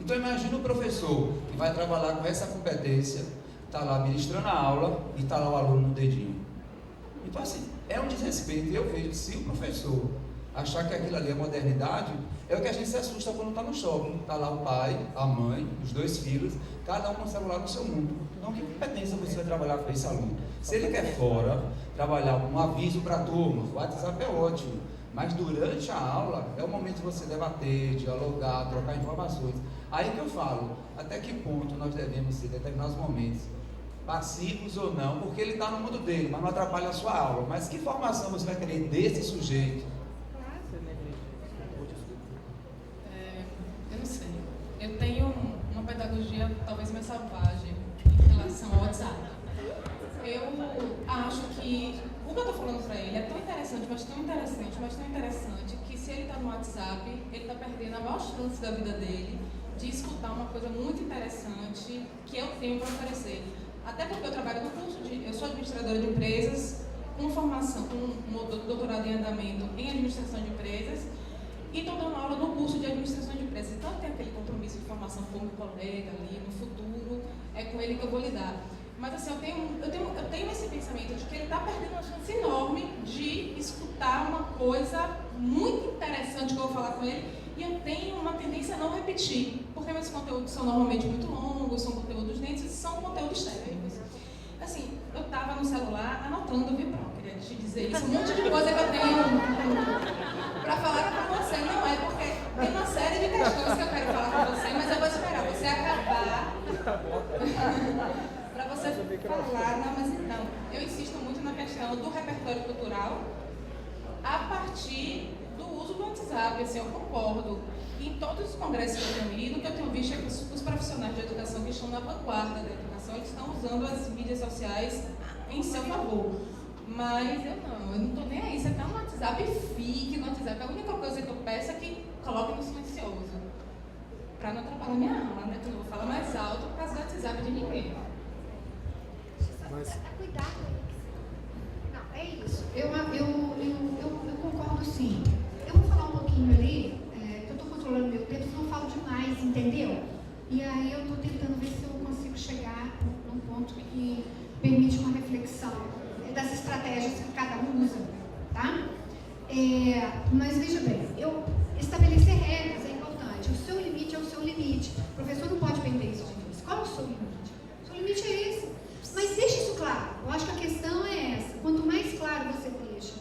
Então imagina o professor que vai trabalhar com essa competência, está lá ministrando a aula e está lá o aluno no dedinho. Então assim, é um desrespeito. Eu vejo, se o professor achar que aquilo ali é modernidade, é o que a gente se assusta quando está no shopping. Está lá o pai, a mãe, os dois filhos, cada um com o celular no seu mundo. Então, que competência você vai trabalhar com esse aluno? Se ele quer fora, trabalhar um aviso para a turma, o WhatsApp é ótimo, mas durante a aula é o momento de você debater, dialogar, trocar informações. Aí que eu falo, até que ponto nós devemos ser, em determinados momentos, passivos ou não, porque ele está no mundo dele, mas não atrapalha a sua aula. Mas que formação você vai querer desse sujeito? Eu não sei. Eu tenho uma pedagogia talvez mais selvagem em relação ao WhatsApp. Eu acho que o que eu estou falando para ele é tão interessante, mas tão interessante, que se ele está no WhatsApp, ele está perdendo a maior chance da vida dele de escutar uma coisa muito interessante que eu tenho para oferecer. Até porque eu trabalho no curso eu sou administradora de empresas, com formação, com doutorado em andamento em administração de empresas, e estou dando aula no curso de administração de empresas. Então eu tenho aquele compromisso de formação com o meu colega ali, no futuro, é com ele que eu vou lidar. Mas assim, eu tenho esse pensamento de que ele está perdendo uma chance enorme de escutar uma coisa muito interessante que eu vou falar com ele, e eu tenho uma tendência a não repetir, porque meus conteúdos são normalmente muito longos, são conteúdos densos e são conteúdos técnicos. Assim, eu estava no celular anotando, viu, Bruno? Queria te dizer isso, um monte de coisa que eu tenho para falar para você. Não é porque tem uma série de questões que eu quero falar com você, mas eu vou esperar você acabar para você falar. Não, mas então, eu insisto muito na questão do repertório cultural a partir do uso do WhatsApp. Assim, eu concordo. E em todos os congressos que eu tenho ido, o que eu tenho visto é que os profissionais de educação que estão na vanguarda da educação, eles estão usando as mídias sociais em seu favor. Mas eu não estou nem aí. Você está no WhatsApp, fique no WhatsApp. A única coisa que eu peço é que coloque no silencioso, para não atrapalhar minha aula, né? Que eu não vou falar mais alto por causa do WhatsApp de ninguém. Mas... Cuidado. Não, é isso. Eu concordo sim. Eu vou falar um pouquinho ali, que eu estou controlando meu tempo, senão eu falo demais, entendeu? E aí eu estou tentando ver se eu consigo chegar num ponto que permite uma reflexão das estratégias que cada um usa, tá? Mas veja bem, estabelecer regras é importante. O seu limite é o seu limite. O professor não pode perder isso de vez. Qual é o seu limite? O seu limite é esse. Mas deixe isso claro. Eu acho que a questão é essa. Quanto mais claro você deixa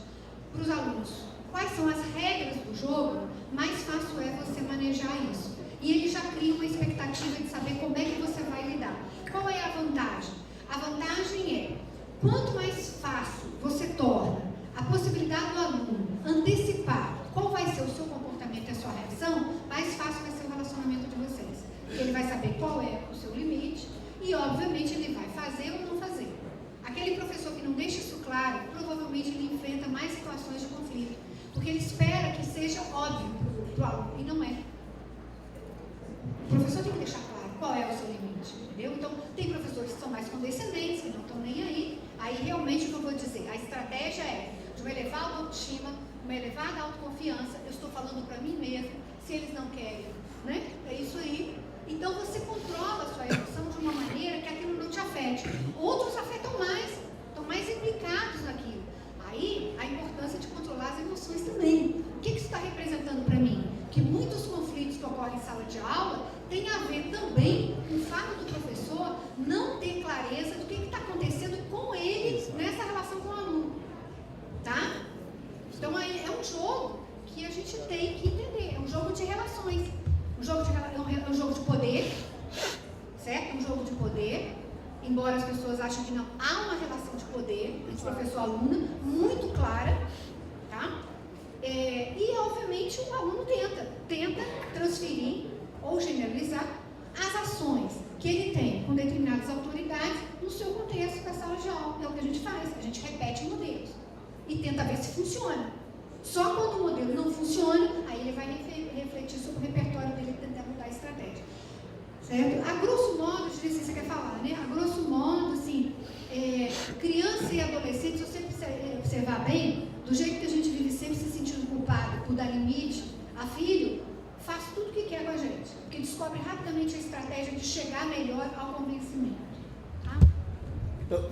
para os alunos quais são as regras do jogo, mais fácil é você manejar isso. E ele já cria uma expectativa de saber como é que você vai lidar. Qual é a vantagem? A vantagem é, quanto mais fácil você torna a possibilidade do aluno antecipar qual vai ser o seu comportamento e a sua reação, mais fácil vai ser o relacionamento de vocês. Ele vai saber qual é o seu limite e, obviamente, ele vai fazer ou não fazer. Aquele professor que não deixa isso claro, provavelmente ele enfrenta mais situações de conflito, porque ele espera que seja óbvio para o aluno, e não é. O professor tem que deixar claro qual é o seu limite, entendeu? Então, tem professores que são mais condescendentes, que não estão nem aí. Aí, realmente, o que eu vou dizer? A estratégia é de uma elevada autoestima, uma elevada autoconfiança. Eu estou falando para mim mesmo, se eles não querem, né? É isso aí. Então, você controla a sua emoção de uma maneira que aquilo não te afete. Outros afetam mais, estão mais implicados naquilo. Aí, a importância de controlar as emoções também. O que isso está representando para mim? Que muitos conflitos que ocorrem em sala de aula têm a ver também com o fato do professor não ter clareza do que está acontecendo com ele nessa relação com o aluno. Tá? Então, aí é um jogo que a gente tem que entender. É um jogo de relações. É um jogo de poder, certo? Um jogo de poder, embora as pessoas achem que não, há uma relação de poder entre professor e aluna muito clara, tá? E obviamente o aluno tenta transferir ou generalizar as ações que ele tem com determinadas autoridades no seu contexto da sala de aula. É o que a gente faz, a gente repete modelos e tenta ver se funciona. Só quando o modelo não funciona, grosso modo, se você quer falar, né? A grosso modo, assim, criança e adolescente, se você observar bem, do jeito que a gente vive sempre se sentindo culpado por dar limite a filho, faz tudo o que quer com a gente, porque descobre rapidamente a estratégia de chegar melhor ao convencimento. Tá? Então,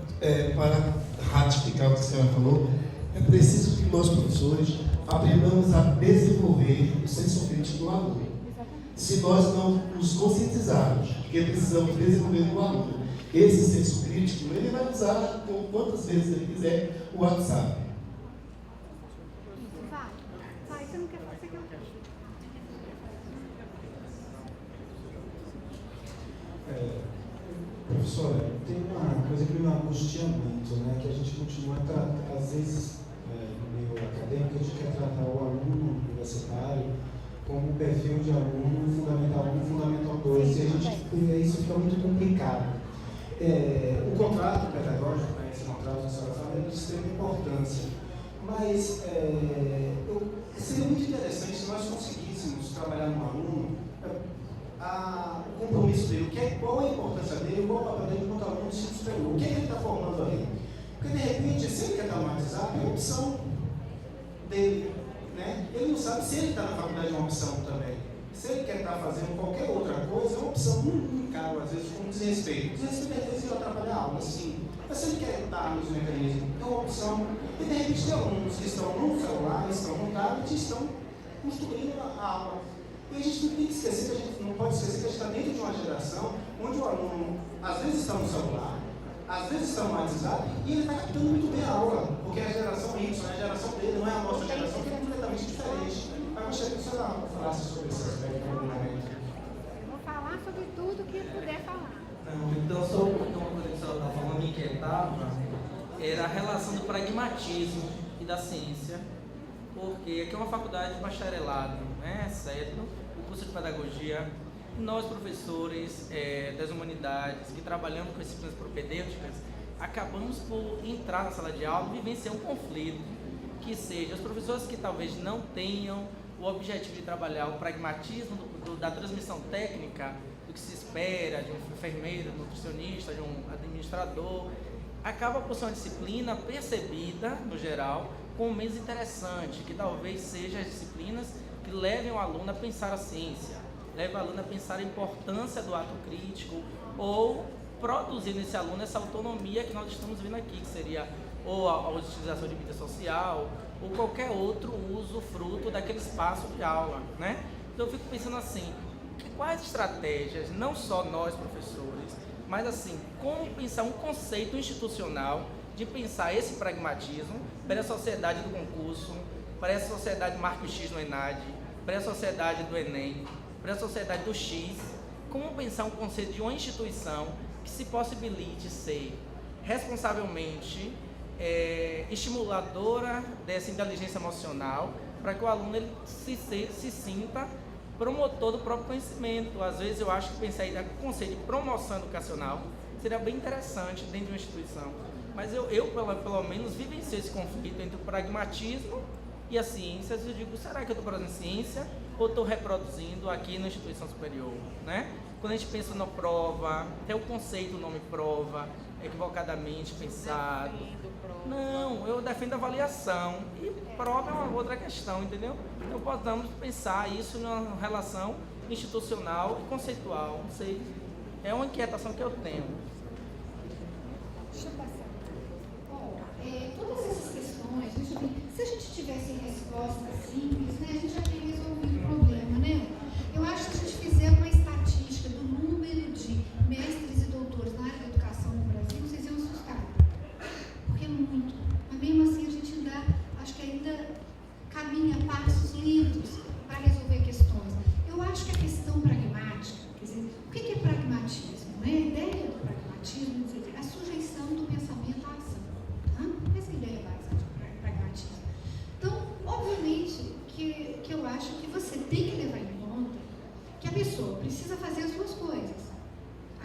para ratificar o que a senhora falou, é preciso que nós, professores, aprendamos a desenvolver o senso crítico do aluno. Se nós não nos conscientizarmos que precisamos desenvolver no aluno esse senso crítico, ele vai usar quantas vezes ele quiser o WhatsApp. Vai, você não quer fazer que eu quero. Professora, tem uma coisa que me angustia muito, né? Que a gente continua, às vezes, no meio acadêmico, a gente quer tratar o aluno universitário como um perfil de aluno fundamental 1, fundamental 2, e isso fica muito complicado. O contrato pedagógico, né, esse contrato que a senhora fala, é de extrema importância, mas seria muito interessante se nós conseguíssemos trabalhar no aluno o compromisso dele, qual a importância dele, qual o papel dele enquanto aluno do ensino superior, o que ele está formando ali. Porque, de repente, se ele quer estar no WhatsApp, é a opção dele. Né? Ele não sabe se ele está na faculdade, é uma opção também. Se ele quer estar fazendo qualquer outra coisa, é uma opção muito cara, às vezes, com desrespeito. Desrespeito, às vezes, vai atrapalhar a aula, sim. Mas se ele quer estar nos mecanismos, é uma opção. E, de repente, tem alunos que estão no celular, estão no tablet e estão construindo a aula. E a gente não tem que esquecer, a gente não pode esquecer que a gente está dentro de uma geração onde o aluno, às vezes, está no celular, às vezes está no WhatsApp e ele está captando muito bem a aula, porque é a geração Y, é a geração dele, não é a nossa geração, que é completamente diferente. Mas eu gostaria que a senhora falasse sobre esse aspecto do momento. Eu vou falar sobre tudo que puder falar. Então, só uma coisa que a senhora estava falando, me inquietava, era a relação do pragmatismo e da ciência, porque aqui é uma faculdade de bacharelado, né, certo? O curso de pedagogia. Nós, professores das humanidades, que trabalhamos com disciplinas propedêuticas, acabamos por entrar na sala de aula e vivenciar um conflito, que seja os professores que talvez não tenham o objetivo de trabalhar o pragmatismo da transmissão técnica, do que se espera de um enfermeiro, de um nutricionista, de um administrador, acaba por ser uma disciplina percebida, no geral, como menos interessante, que talvez sejam as disciplinas que levem o aluno a pensar a ciência, leva o aluno a pensar a importância do ato crítico ou produzir nesse aluno essa autonomia que nós estamos vendo aqui, que seria ou a utilização de mídia social ou qualquer outro uso fruto daquele espaço de aula, né? Então eu fico pensando assim, quais estratégias, não só nós professores, mas assim, como pensar um conceito institucional de pensar esse pragmatismo para a sociedade do concurso, para essa sociedade Marco X no ENAD, para a sociedade do Enem, para a sociedade do X, como pensar um conceito de uma instituição que se possibilite ser responsavelmente estimuladora dessa inteligência emocional, para que o aluno ele se sinta promotor do próprio conhecimento. Às vezes eu acho que pensar em conceito de promoção educacional seria bem interessante dentro de uma instituição, mas eu pelo menos vivenciei esse conflito entre o pragmatismo e a ciência. Eu digo, será que eu estou produzindo ciência ou estou reproduzindo aqui na instituição superior, né? Quando a gente pensa na prova, tem o conceito, o nome prova, equivocadamente pensado. Não, eu defendo a avaliação e prova é uma outra questão, entendeu? Então podemos pensar isso numa relação institucional e conceitual, não sei, é uma inquietação que eu tenho. Deixa eu passar. Todas essas questões, se a gente tivesse resposta simples, né, a gente já teria resolvido o problema, né? Eu acho que se a gente fizer uma estatística do número de mestres e doutores na área da educação no Brasil, vocês iam assustar. Porque é muito. Mas mesmo assim a gente acho que ainda caminha passos lentos para resolver questões. Eu acho que a questão pragmática, quer dizer, o que é pragmatismo? Né? A ideia do pragmatismo é a sujeição do pensamento à ação. Tá? Essa é a ideia básica de pragmatismo. Então, obviamente, que eu acho que você tem que levar em conta que a pessoa precisa fazer as duas coisas,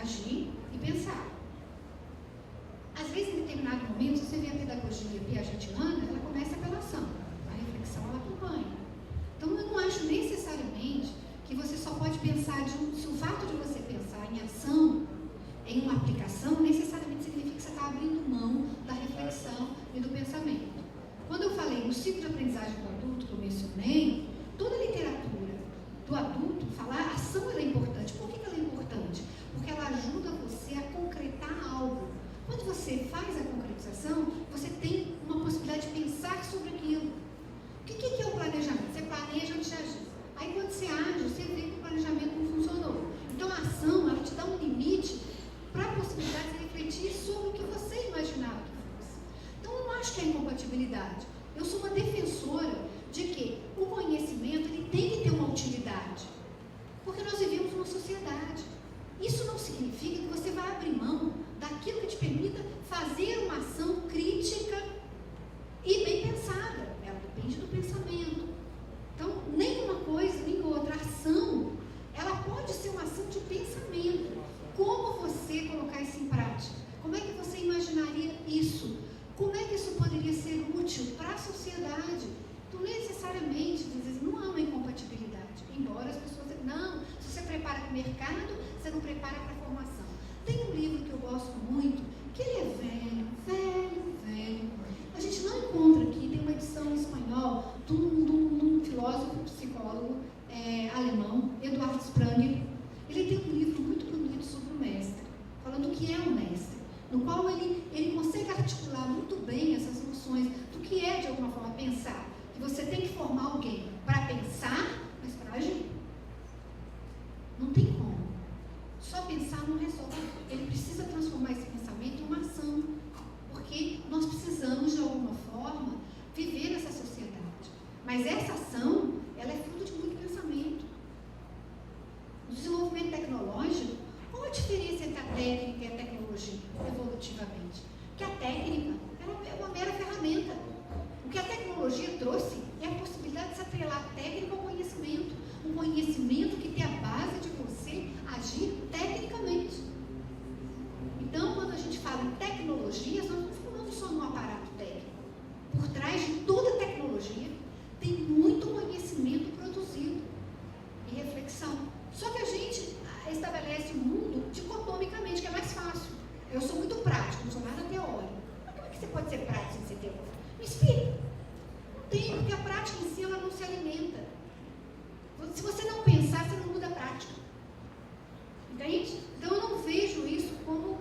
agir e pensar. Às vezes, em determinado momento, se você vê a pedagogia piagetiana, ela começa pela ação, a reflexão ela acompanha. Então, eu não acho necessariamente que você só pode pensar se o fato de você pensar em ação em uma aplicação, necessariamente significa que você está abrindo mão da reflexão e do pensamento. Quando eu falei no ciclo de aprendizagem do adulto, que eu mencionei, toda a literatura do adulto fala a ação ela é importante. Por que ela é importante? Porque ela ajuda você a concretar algo. Quando você faz a concretização, você tem uma possibilidade de pensar sobre aquilo. O que é o planejamento? Você planeja antes de agir. Aí quando você age, você vê que o planejamento não funcionou. Então a ação, ela te dá um limite para a possibilidade de refletir sobre o que você imaginava que fosse. Então eu não acho que é incompatibilidade. Eu sou uma defensora de que o conhecimento ele tem que ter uma utilidade. Porque nós vivemos numa sociedade. Isso não significa que você vai abrir mão daquilo que te permita fazer uma ação crítica e bem pensada. Ela depende do pensamento. Então, nem uma coisa, nem outra. A ação, ela pode ser uma ação de pensamento. Como você colocar isso em prática? Como é que você imaginaria isso? Como é que isso poderia ser útil para a sociedade? Então, necessariamente, às vezes, não há uma incompatibilidade. Embora as pessoas digam, não, se você prepara para o mercado, você não prepara para a formação. Tem um livro que eu gosto muito, que ele é velho. A gente não encontra aqui, tem uma edição em espanhol de um filósofo, psicólogo alemão, Eduard Spranger. Ele tem um livro muito bonito sobre o mestre, falando o que é o mestre, no qual ele consegue articular muito bem essas noções do que é, de alguma forma, pensar. Que você tem que formar alguém para pensar, mas para agir. Não tem como. Só pensar não resolve. Ele precisa transformar esse pensamento em uma ação. Porque nós precisamos, de alguma forma, viver nessa sociedade. Mas essa ação, ela é fruto de muito pensamento. O desenvolvimento tecnológico, qual a diferença entre a técnica e a tecnologia, evolutivamente? Que a técnica é uma mera ferramenta. O que a tecnologia trouxe é a possibilidade de se atrelar a técnica ao conhecimento. Um conhecimento que tem a base de você agir tecnicamente. Então, quando a gente fala em tecnologias, nós não estamos falando só num aparato técnico. Por trás de toda tecnologia, tem muito conhecimento produzido e reflexão. Só que a gente estabelece o mundo dicotomicamente, que é mais fácil. Eu sou muito prático, não sou nada teórico. Mas como é que você pode ser prático sem ser teórico? Me explica. Não tem, porque a prática em si, ela não se alimenta. Se você não pensar, você não muda a prática. Entende? Então, eu não vejo isso como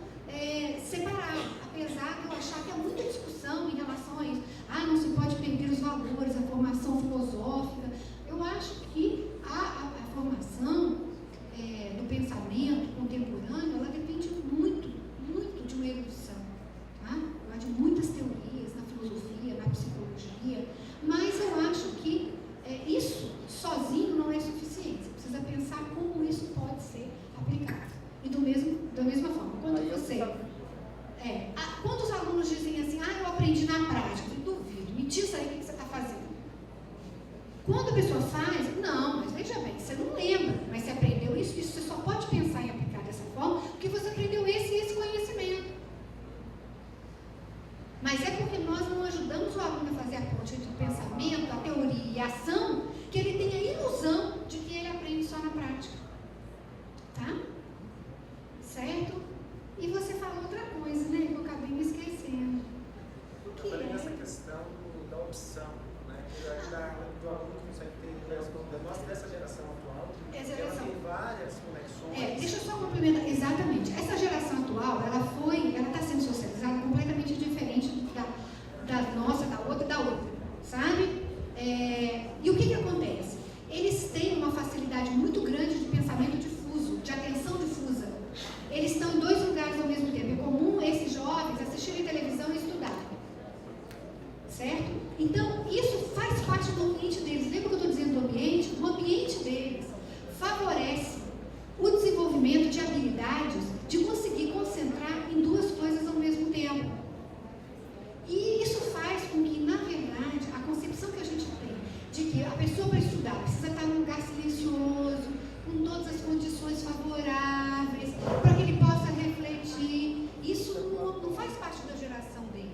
separado, apesar de eu achar que há muita discussão em relação a isso. Não se pode perder os valores, a formação filosófica. Eu acho que a formação do pensamento contemporâneo, ela depende muito de uma erudição. Tá? De muitas teorias na filosofia, na psicologia, mas eu acho que isso sozinho não é suficiente. Você precisa pensar como isso pode ser aplicado. E da mesma forma, quando você... quando os alunos dizem assim, eu aprendi na prática, eu duvido, me diz aí o que você está fazendo. Quando a pessoa faz, não, mas veja bem, você não lembra, mas você aprendeu isso você só pode pensar em aplicar dessa forma, porque você aprendeu esse e esse conhecimento. Mas é porque nós não ajudamos o aluno a fazer a ponte entre o pensamento, a teoria e a ação, que ele tem a ilusão de que ele aprende só na prática. Tá? Certo? E você falou outra coisa, né? Que eu acabei me esquecendo. O que é? Essa questão da opção, né? Do aluno consegue ter dessa geração atual, ela tem várias conexões. Deixa eu só complementar. Exatamente. Essa geração atual, ela está sendo socializada completamente diferente da nossa, da outra, sabe? E o que acontece? Eles têm uma facilidade muito grande de pensamento difuso, de atenção difusa. Eles estão em 2 lugares ao mesmo tempo. É comum esses jovens assistirem televisão e estudarem. Certo? Então, isso faz parte do ambiente deles. Lembra que eu estou dizendo do ambiente? O ambiente deles favorece o desenvolvimento de habilidades de conseguir concentrar em 2 coisas ao mesmo tempo. E isso faz com que, na verdade, a concepção que a gente tem de que a pessoa para estudar precisa estar num lugar silencioso, com todas as condições favoráveis, para que ele possa refletir, isso não faz parte da geração deles.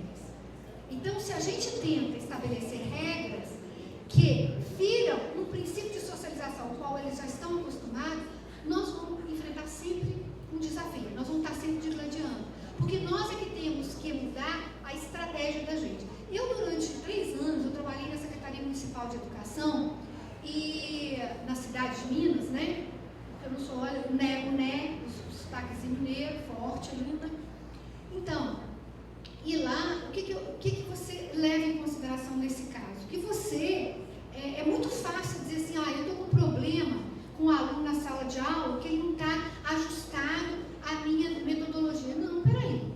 Então, se a gente tenta estabelecer regras que viram um princípio de socialização ao qual eles já estão acostumados, nós vamos enfrentar sempre um desafio Porque nós é que temos que mudar a estratégia da gente. Eu, durante 3 anos, eu trabalhei na Secretaria Municipal de Educação e na cidade de Minas, né? Eu não sou, olha, o Né, o sotaque mineiro, forte ainda. Então, e lá, o que você leva em consideração nesse caso? Que você, é muito fácil dizer assim, eu estou com um problema com o aluno na sala de aula, que ele não está ajustado à minha metodologia. Não, peraí.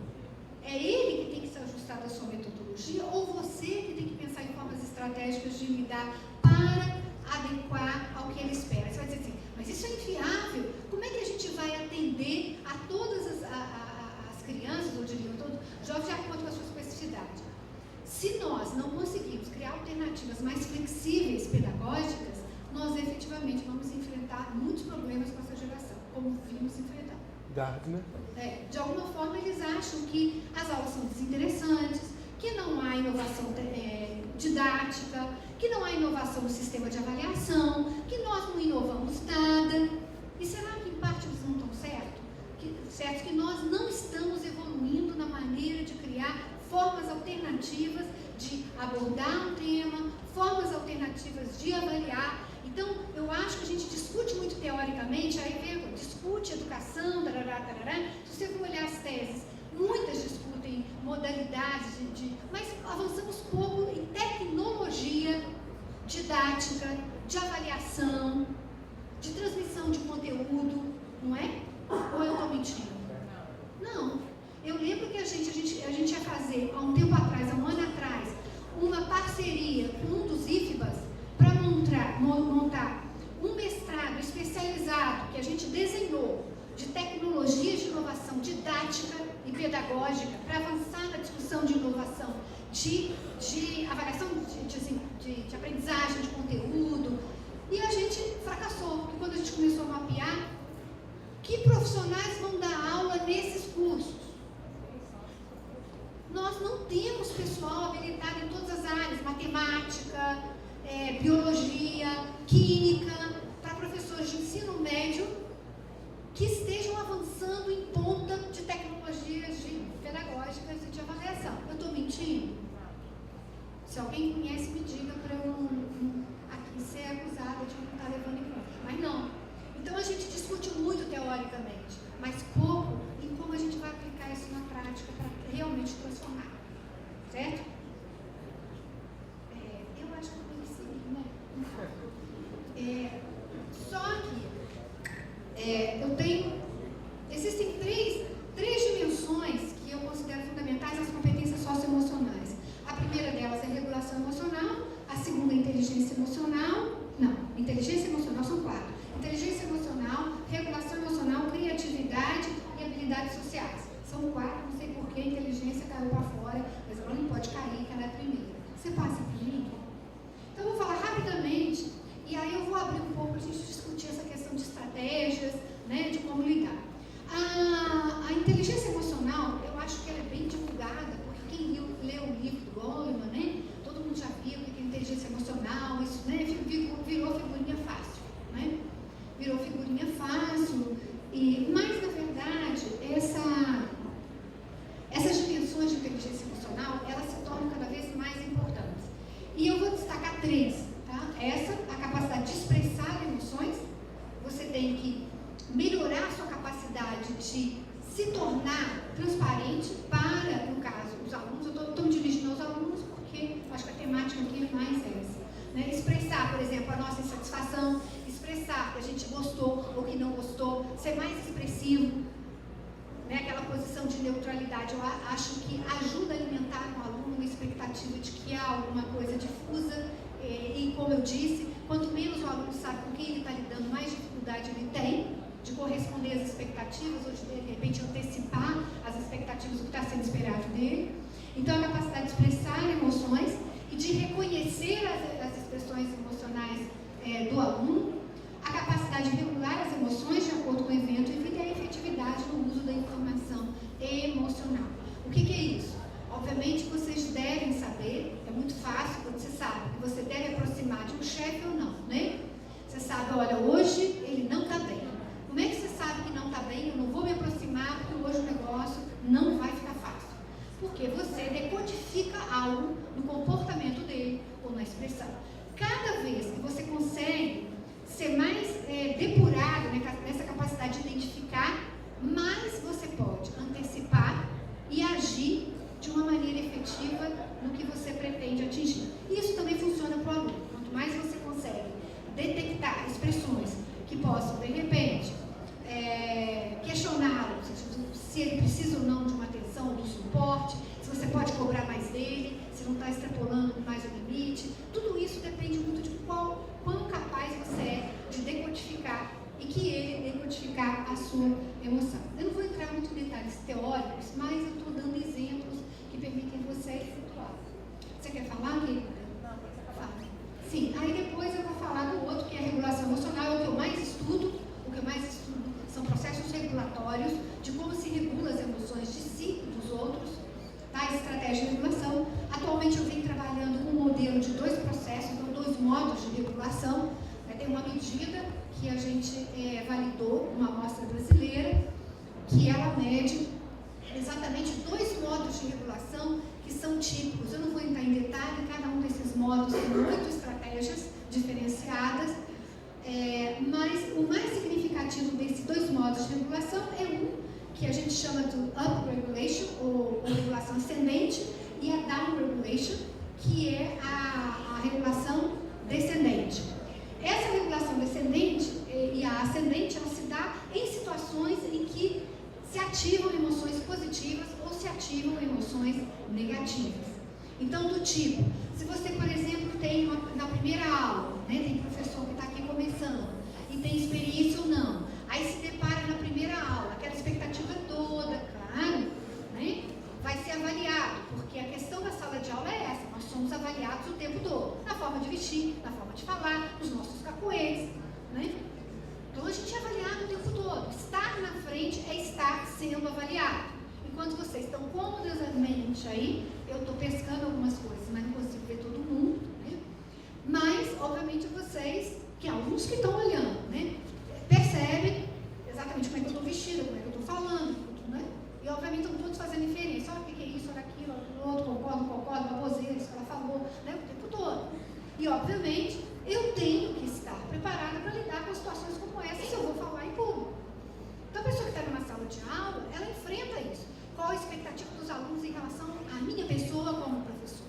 É ele que tem que se ajustar da sua metodologia ou você que tem que pensar em formas estratégicas de lidar para adequar ao que ele espera. Você vai dizer assim, mas isso é inviável. Como é que a gente vai atender a todas as crianças, eu diria, todo jovem de acordo com a sua especificidade? Se nós não conseguirmos criar alternativas mais flexíveis pedagógicas, nós efetivamente vamos enfrentar muitos problemas com essa geração, como vimos enfrentar. Gardner. De alguma forma, eles acham que as aulas são desinteressantes, que não há inovação didática, que não há inovação no sistema de avaliação, que nós não inovamos nada. E será que, em parte, eles não estão certos? Que nós não estamos evoluindo na maneira de criar formas alternativas de abordar um tema, formas alternativas de avaliar. Então, eu acho que a gente discute muito teoricamente, aí discute educação, tarará. Se você for olhar as teses, muitas discutem modalidades, mas avançamos pouco em tecnologia didática, de avaliação, de transmissão de conteúdo, não é? Ou eu estou mentindo? Não. Eu lembro que a gente ia fazer, há um tempo atrás, há um ano atrás, uma parceria com um dos IFBAs para montar um mestrado especializado que a gente desenhou de tecnologias de inovação didática e pedagógica para avançar na discussão de inovação, de avaliação de aprendizagem de conteúdo. E a gente fracassou, porque quando a gente começou a mapear que profissionais vão dar aula nesses cursos, nós não temos pessoal habilitado em todas as áreas, matemática, biologia, química, para professores de ensino médio que estejam avançando em ponta de tecnologias pedagógicas e de avaliação. Eu estou mentindo? Se alguém conhece, me diga para eu aqui ser acusada de não estar levando em conta. Mas não. Então a gente discute muito teoricamente, mas pouco em como a gente vai aplicar isso na prática para realmente transformar. Certo? Eu acho que eu tenho que seguir, né? Só que eu tenho. Existem três dimensões que eu considero fundamentais nas competências socioemocionais. A primeira delas é a regulação emocional, a segunda é a inteligência emocional. Não, inteligência emocional são 4. Inteligência emocional, regulação emocional, criatividade e habilidades sociais. São 4, não sei por que a inteligência caiu para fora, mas ela não pode cair, que ela é a primeira. Você passa por mim? Então eu vou falar rapidamente, e aí eu vou abrir um pouco para a gente discutir essa questão de estratégias, né, de como lidar. A inteligência emocional, eu acho que ela é bem divulgada, porque quem leu o livro do Goleman, né, todo mundo já viu que é inteligência emocional, isso, né, virou figurinha fácil, né? Virou figurinha fácil, mas, na verdade, essas dimensões de inteligência emocional, elas se tornam cada vez mais importantes. E eu vou destacar 3, tá? A capacidade de expressar emoções. Você tem que melhorar a sua capacidade de se tornar transparente para, no caso, os alunos. Eu estou me dirigindo aos alunos porque acho que a temática aqui é mais essa. Né? Expressar, por exemplo, a nossa insatisfação, expressar que a gente gostou ou que não gostou, ser mais expressivo, né? Aquela posição de neutralidade, eu acho que ajuda a alimentar no aluno uma expectativa de que há alguma coisa difusa e, como eu disse, quanto menos o aluno sabe com quem ele está lidando, mais dificuldade ele tem de corresponder às expectativas ou de repente antecipar as expectativas do que está sendo esperado dele. Então, a capacidade de expressar emoções e de reconhecer as expressões emocionais do aluno, a capacidade de regular as emoções de acordo com o evento e a efetividade no uso da informação emocional. O que é isso? Obviamente, vocês devem saber, é muito fácil quando você sabe que você deve aproximar de um chefe ou não, né? Você sabe, olha, hoje ele não está bem. Como é que você sabe que não está bem? Eu não vou me aproximar porque hoje o negócio não vai ficar porque você decodifica algo no comportamento dele ou na expressão. Cada vez que você consegue ser mais depurado, né, nessa capacidade de identificar, mais você pode antecipar e agir de uma maneira efetiva no que você pretende atingir. Isso também funciona para o aluno. Quanto mais você consegue detectar expressões que possam, de repente, questioná-lo, se ele precisa ou não de uma atenção ou do suporte, se você pode cobrar mais dele, se não está extrapolando mais o limite, tudo isso depende muito de quão capaz você é de decodificar e que ele decodificar a sua emoção. Eu não vou entrar muito em detalhes teóricos, mas eu estou dando exemplos que permitem você efetuar. Você quer falar, querida? Não, você fala. Sim, aí depois eu vou falar do outro, que é a regulação emocional, é o que eu mais estudo. O que eu mais estudo são processos regulatórios, de como se regula as emoções de si e dos outros, tá? Estratégia de regulação. Atualmente eu venho trabalhando com um modelo de 2 processos, ou 2 modos de regulação. Tem uma medida que a gente validou, uma amostra brasileira, que ela mede exatamente 2 modos de regulação que são típicos. Eu não vou entrar em detalhe, cada um desses modos tem 8 estratégias diferenciadas, mas o mais significativo desses 2 modos de regulação é um que a gente chama de up-regulation, ou regulação ascendente, e a down-regulation, que é a regulação descendente. Essa regulação descendente e a ascendente, ela se dá em situações em que se ativam emoções positivas ou se ativam emoções negativas. Então, do tipo, se você, por exemplo, tem na primeira aula, né, tem professor que está aqui começando e tem experiência ou não, aí se depara na primeira aula, aquela expectativa toda, claro, né, vai ser avaliado, porque a questão da sala de aula é essa, nós somos avaliados o tempo todo, na forma de vestir, na forma de falar, nos nossos cacoetes, né? Então a gente é avaliado o tempo todo. Estar na frente é estar sendo avaliado. Enquanto vocês estão comodamente aí, eu estou pescando algumas coisas, mas não consigo ver todo mundo, né? Mas, obviamente, vocês, que alguns que estão olhando, né, percebem exatamente como é que eu estou vestida, como é que eu estou falando, né? E, obviamente, estão todos fazendo inferência. Olha o que é isso, olha aquilo, olha o outro, concordo, baboseira, isso que ela falou, né, o tempo todo. E, obviamente, eu tenho que estar preparada para lidar com situações como essa se eu vou falar em público. Então, a pessoa que está numa sala de aula, ela enfrenta isso. Qual a expectativa dos alunos em relação à minha pessoa como professor?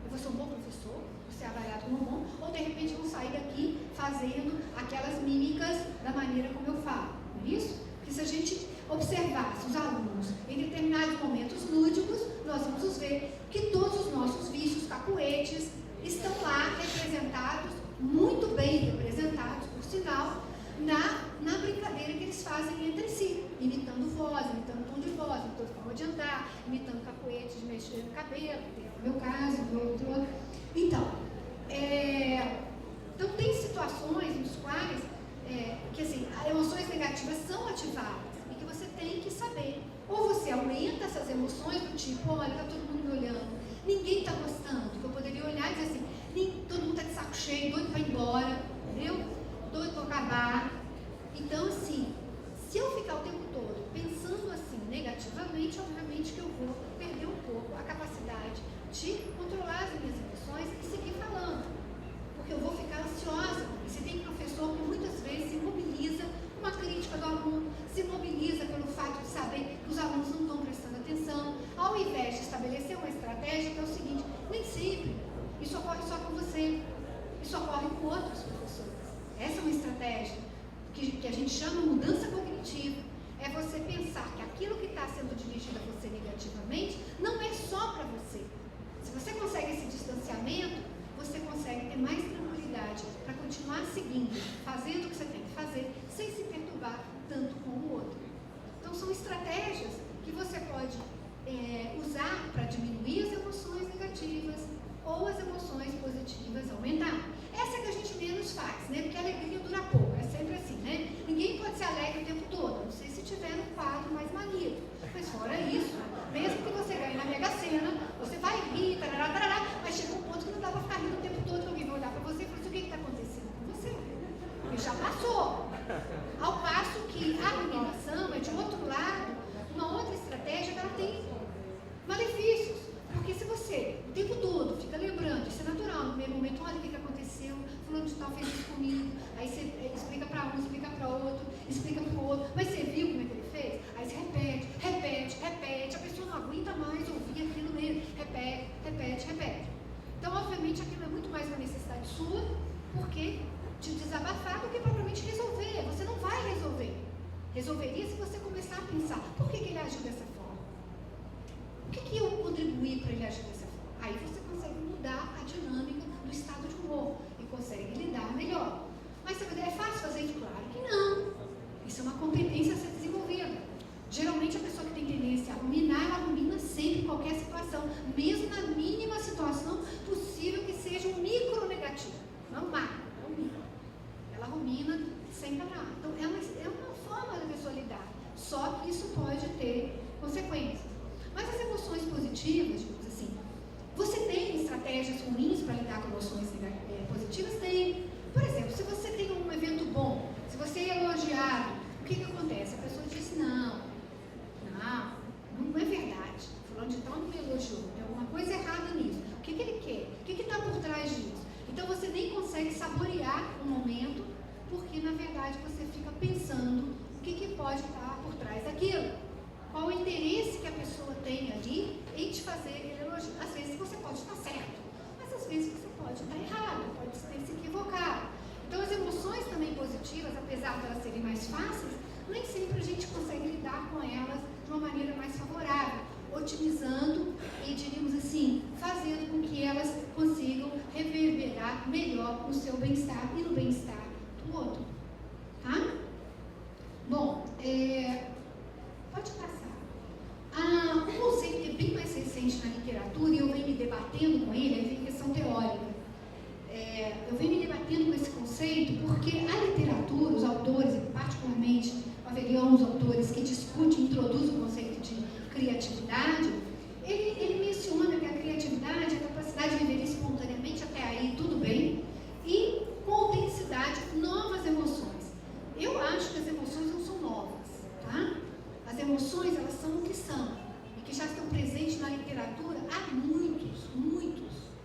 Eu vou ser um bom professor, vou ser avaliado como bom, ou, de repente, vou sair daqui fazendo aquelas mímicas da maneira como eu falo. Não é isso? Porque se a gente observasse os alunos em determinados momentos lúdicos, nós vamos ver que todos os nossos vícios, cacuetes, estão lá representados, muito bem representados, por sinal, na brincadeira que eles fazem entre si, imitando voz, imitando tom de voz, imitando forma de andar, imitando cacuete de mexer no cabelo, no meu caso, no outro. Então, tem situações nos quais que assim, emoções negativas são ativadas e que você tem que saber. Ou você aumenta essas emoções do tipo, olha, está todo mundo me olhando, ninguém está gostando, que eu poderia olhar e dizer assim, todo mundo está de saco cheio, doido para ir embora, entendeu? Doido para acabar. Então, assim, se eu ficar o tempo todo pensando assim negativamente, obviamente que eu vou perder um pouco a capacidade de controlar as minhas emoções e seguir falando. Porque eu vou ficar ansiosa. E se tem professor que muitas vezes se mobiliza com uma crítica do aluno, se mobiliza pelo fato de saber que os alunos não estão prestando atenção, ao invés de estabelecer uma estratégia que é o seguinte, nem sempre isso ocorre só com você, isso ocorre com outros professores. Essa é uma estratégia que a gente chama de mudança cognitiva. É você pensar que aquilo que está sendo dirigido a você negativamente não é só para você. Se você consegue esse distanciamento, você consegue ter mais tranquilidade para continuar seguindo, fazendo o que você tem que fazer, sem se perturbar tanto com o outro. Então, são estratégias que você pode usar para diminuir as emoções negativas ou as emoções positivas aumentar. Essa é que a gente menos faz, né? Porque a alegria dura pouco, é sempre assim, né? Ninguém pode ser alegre o tempo todo, não sei se tiver um quadro mais maneiro. Mas fora isso, mesmo que você ganhe na Mega Sena, você vai rir, tarará, tarará, mas chega um ponto que não dá para ficar rindo o tempo todo, que alguém vai olhar para você e falar assim, o que está acontecendo com você? Porque já passou. Ao passo que a iluminação é, de outro lado, uma outra estratégia que ela tem malefícios. comigo. Aí você explica para um, explica para outro, explica para o outro. Mas você viu como é que ele fez? Aí você repete. A pessoa não aguenta mais ouvir aquilo mesmo. Repete. Então, obviamente, aquilo é muito mais uma necessidade sua, porque te desabafar do que propriamente resolver. Você não vai resolver. Resolveria se você começar a pensar, por que ele agiu dessa forma? O que eu contribuí para ele agir dessa forma? Aí você consegue mudar a dinâmica do estado de humor e consegue lidar melhor. Mas é fácil fazer isso? Claro que não. Isso é uma competência a ser desenvolvida. Geralmente a pessoa que tem tendência a ruminar, ela rumina sempre em qualquer situação, mesmo na mínima situação possível que seja um micro negativo. Não macro, rumina. Ela rumina sem parar. Então é uma forma da pessoa lidar. Só que isso pode ter consequências. Mas as emoções positivas, digamos assim, você tem estratégias ruins para lidar com emoções positivas? Tem. Por exemplo, se você tem um evento bom, se você é elogiado, o que acontece? A pessoa diz, não é verdade. Fulano de tal não me elogiou. Tem alguma coisa errada nisso. O que ele quer? O que está por trás disso? Então você nem consegue saborear o momento, porque na verdade você fica pensando o que pode estar por trás daquilo. Qual o interesse que a pessoa tem ali em te fazer ele elogio. Às vezes você pode estar certo, mas às vezes você pode estar errado, pode ter se equivocado. Então as emoções também positivas, apesar de elas serem mais fáceis, nem sempre a gente consegue lidar com elas de uma maneira mais favorável, otimizando e, diríamos assim, fazendo com que elas consigam reverberar melhor no seu bem-estar e no bem-estar do outro. Tá? Bom, pode passar. Um conceito que é bem mais recente na literatura, e eu venho me debatendo com ele, é a questão teórica. Eu venho me debatendo com esse conceito porque a literatura, os autores, particularmente o Avelion, os autores que discutem, introduzem o conceito de criatividade, ele menciona que a criatividade é a capacidade de viver espontaneamente, até aí tudo bem, e com autenticidade, novas emoções. Eu acho que as emoções não são novas, tá? As emoções, elas são o que são, e que já estão presentes na literatura há muitos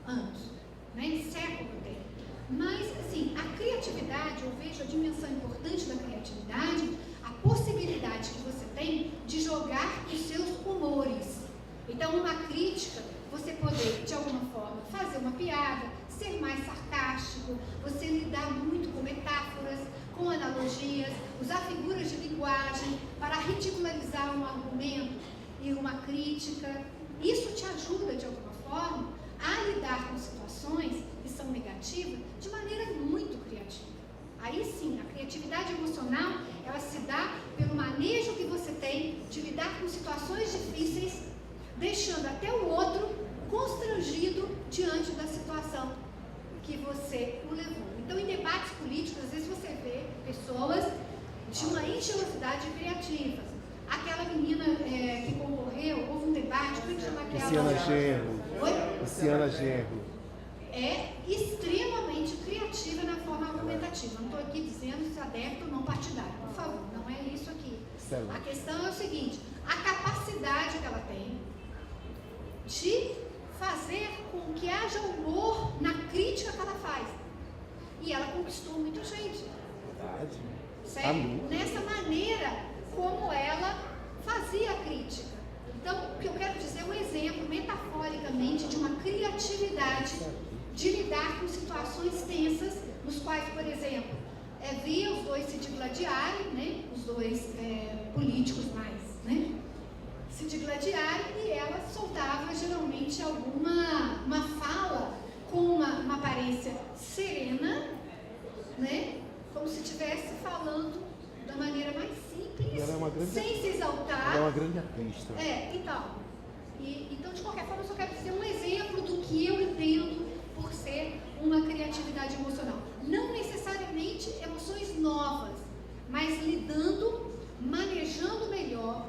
anos, né? Século até. Mas, assim, a criatividade, eu vejo a dimensão importante da criatividade, a possibilidade que você tem de jogar os seus humores. Então, uma crítica, você poder, de alguma forma, fazer uma piada, ser mais sarcástico, você lidar muito com metáforas, com analogias, usar figuras de linguagem para ridicularizar um argumento e uma crítica. Isso te ajuda, de alguma forma, a lidar com situações que são negativas de maneira muito criativa. Aí sim, a criatividade emocional, ela se dá pelo manejo que você tem de lidar com situações difíceis, deixando até o outro constrangido diante da situação que você o levou. Então, em debates políticos, às vezes você vê pessoas de uma engenhosidade criativa. Aquela menina que concorreu, houve um debate, como é que chama aquela? Luciana Genro. É extremamente criativa na forma argumentativa. Não estou aqui dizendo se adepto ou não partidário, por favor, não é isso aqui. A questão é o seguinte, a capacidade que ela tem de fazer com que haja humor na crítica que ela faz. E ela conquistou muita gente. Certo? Nessa maneira como ela fazia a crítica. Então, o que eu quero dizer é um exemplo, metaforicamente, de uma criatividade de lidar com situações tensas, nos quais, por exemplo, via os dois se digladiarem, né? Os dois políticos mais, né? Se digladiarem, e ela soltava geralmente uma fala com uma aparência serena, né? Como se estivesse falando da maneira mais simples, sem se exaltar. Ela é uma grande artista. Então, de qualquer forma, eu só quero dizer um exemplo do que eu entendo por ser uma criatividade emocional. Não necessariamente emoções novas, mas lidando, manejando melhor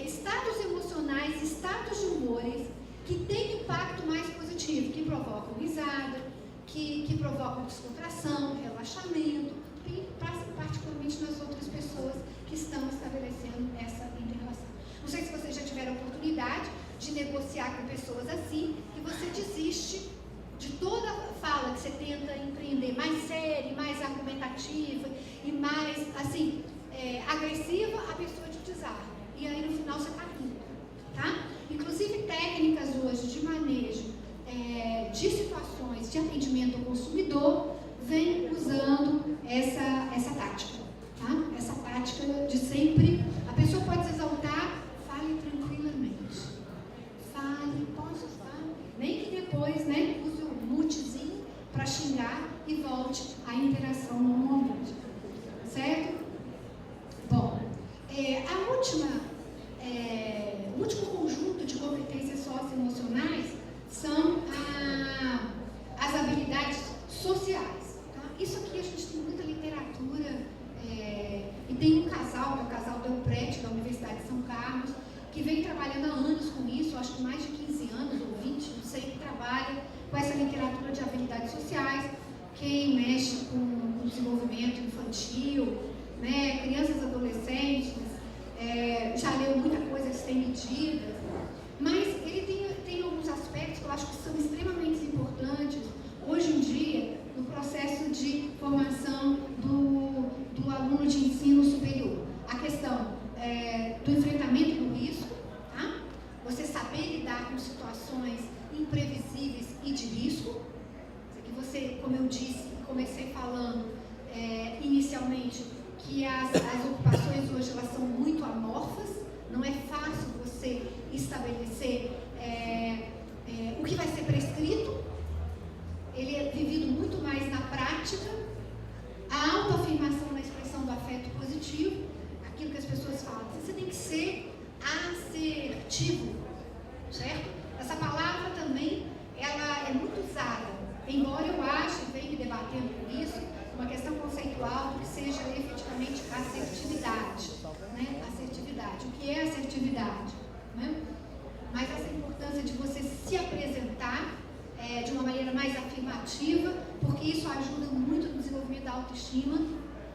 estados emocionais, estados de humores que têm impacto mais positivo, que provocam risada, que provocam descontração, relaxamento, e particularmente nas outras pessoas que estão estabelecendo essa inter-relação. Não sei se vocês já tiveram a oportunidade de negociar com pessoas assim, que você desiste de toda fala que você tenta empreender mais séria, mais negativa e mais, assim, agressiva, a pessoa te desarma. E aí, no final, você está rindo, tá? Inclusive, técnicas hoje de manejo de situações de atendimento ao consumidor vem usando essa tática, tá? Essa tática de sempre, a pessoa pode se exaltar, fale tranquilamente. Fale, posso falar? Nem que depois, né, use o mutezinho para xingar e volte à interação normalmente. Certo? Bom, o último conjunto de competências socioemocionais são as habilidades sociais. Tá? Isso aqui a gente tem muita literatura e tem um casal, que é o casal Delprete, da Universidade de São Carlos, que vem trabalhando há anos com isso, acho que mais de 15 anos ou 20, não sei, que trabalha com essa literatura de habilidades sociais. Quem mexe com o desenvolvimento infantil, né, crianças e adolescentes, já leu muita coisa, eles têm medidas, mas ele tem alguns aspectos que eu acho que são extremamente importantes hoje em dia no processo de formação do aluno de ensino superior. A questão do enfrentamento do risco, tá? Você saber lidar com situações imprevisíveis e de risco. Que você, como eu disse, comecei falando inicialmente, que as ocupações hoje elas são muito amorfas, não é fácil você estabelecer o que vai ser prescrito, ele é vivido muito mais na prática, a autoafirmação na expressão do afeto positivo, aquilo que as pessoas falam, você tem que ser assertivo, certo? Essa palavra também, ela é muito usada, embora eu ache, e venha me debatendo com isso, uma questão conceitual do que seja efetivamente assertividade, né? Assertividade. O que é assertividade? Né? Mas essa importância de você se apresentar de uma maneira mais afirmativa, porque isso ajuda muito no desenvolvimento da autoestima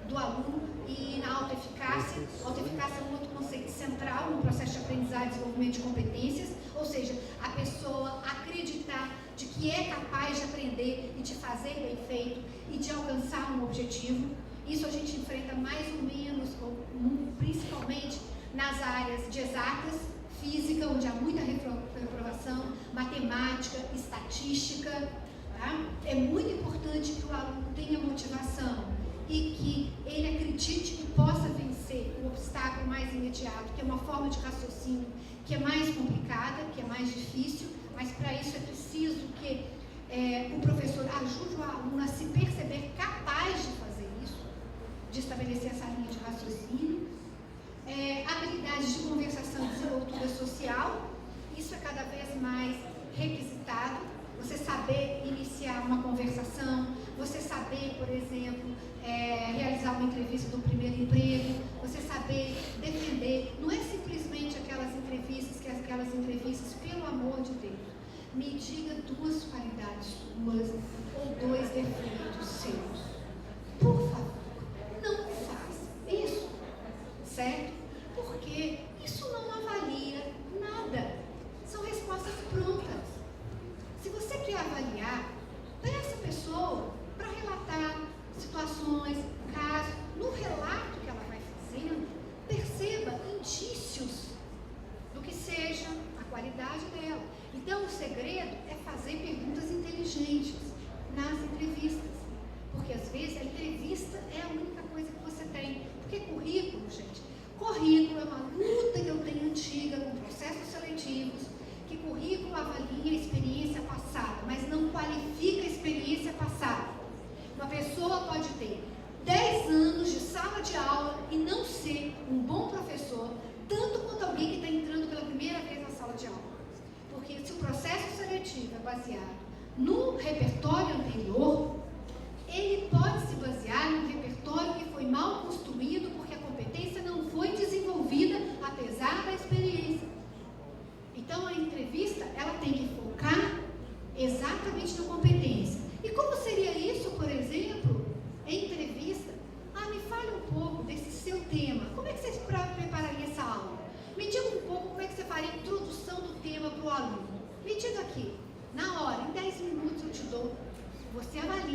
do aluno e na autoeficácia. Autoeficácia é um outro conceito central no processo de aprendizagem e desenvolvimento de competências, ou seja, a pessoa acreditar de que é capaz de aprender e de fazer bem feito e de alcançar um objetivo. Isso a gente enfrenta mais ou menos, principalmente nas áreas de exatas, física, onde há muita reprovação, matemática, estatística. Tá? É muito importante que o aluno tenha motivação e que ele acredite que possa vencer o obstáculo mais imediato, que é uma forma de raciocínio que é mais complicada, que é mais difícil, mas para isso é preciso que o professor ajude o aluno a se perceber capaz de fazer isso, de estabelecer essa linha de raciocínio. Habilidades de conversação e desenvoltura social, isso é cada vez mais requisitado, você saber iniciar uma conversação, você saber, por exemplo, realizar uma entrevista do primeiro emprego, você saber defender, não é simplesmente aquelas entrevistas, pelo amor de Deus, me diga 2 qualidades suas ou 2 defeitos seus, por favor, não faça isso, certo? Porque isso não avalia nada, são respostas prontas. Se você quer avaliar, peça a pessoa para relatar situações, casos, no relato que ela vai fazendo, perceba indícios do que seja a qualidade dela. Então, o segredo é fazer perguntas inteligentes nas entrevistas, porque às vezes a entrevista é a única coisa que você tem. Porque currículo, gente, currículo é uma luta que eu tenho antiga com processos seletivos, que currículo avalia a experiência passada, mas não qualifica a experiência passada. Uma pessoa pode ter 10 anos de sala de aula e não ser um bom professor, tanto quanto alguém que está entrando pela primeira vez na sala de aula. Porque se o processo seletivo é baseado no repertório anterior, ele pode se basear no repertório que foi mal construído porque a competência não foi desenvolvida apesar da experiência. Então, a entrevista, ela tem que focar exatamente na competência. E como seria isso, por exemplo, em entrevista? Me fale um pouco desse seu tema. Como é que você prepararia essa aula? Me diga um pouco como é que você faria a introdução do tema para o aluno. Me diga aqui, na hora, em 10 minutos eu te dou. Você avalia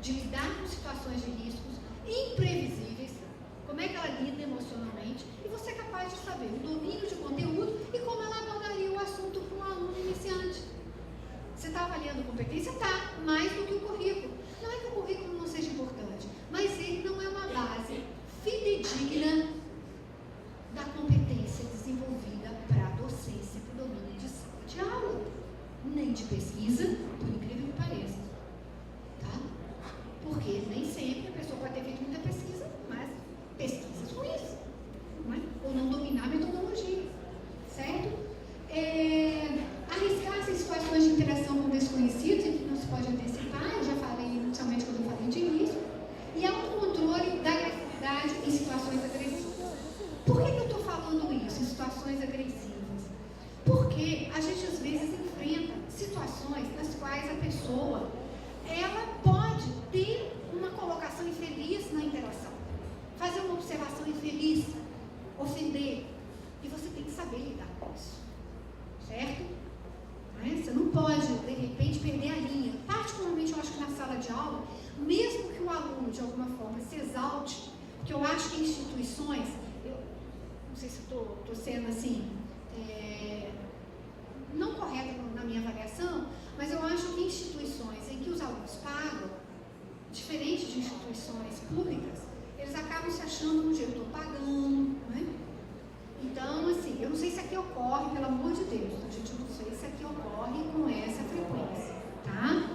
de lidar com situações de riscos imprevisíveis, como é que ela lida emocionalmente, e você é capaz de saber o domínio de conteúdo e como ela abordaria o assunto para um aluno iniciante. Você está avaliando competência? Tá, mais do que o currículo. Não é que o currículo não seja importante, mas ele não é uma base fidedigna da competência desenvolvida para a docência, para o domínio de sala de aula, nem de pesquisa, por incrível que pareça. Tá? Porque nem sempre a pessoa pode ter feito muita pesquisa, mas pesquisas ruins, não é? Ou não dominar a metodologia, certo? Arriscar-se em situações de interação com desconhecidos, em que não se pode antecipar, eu já falei inicialmente quando eu falei de início, e autocontrole da agressividade em situações agressivas. Por que eu estou falando isso, em situações agressivas? Porque a gente às vezes enfrenta situações nas quais a pessoa, ela pode ter uma colocação infeliz na interação, fazer uma observação infeliz, ofender, e você tem que saber lidar com isso, certo? Você não pode, de repente, perder a linha. Particularmente, eu acho que na sala de aula, mesmo que o aluno, de alguma forma, se exalte, porque eu acho que instituições, eu não sei se estou sendo assim, não correta na minha avaliação, mas eu acho que instituições em que os alunos pagam, diferente de instituições públicas, eles acabam se achando no jeito, eu estou pagando, né? Então, assim, eu não sei se aqui ocorre, pelo amor de Deus, a gente não sei se aqui ocorre com essa frequência, tá?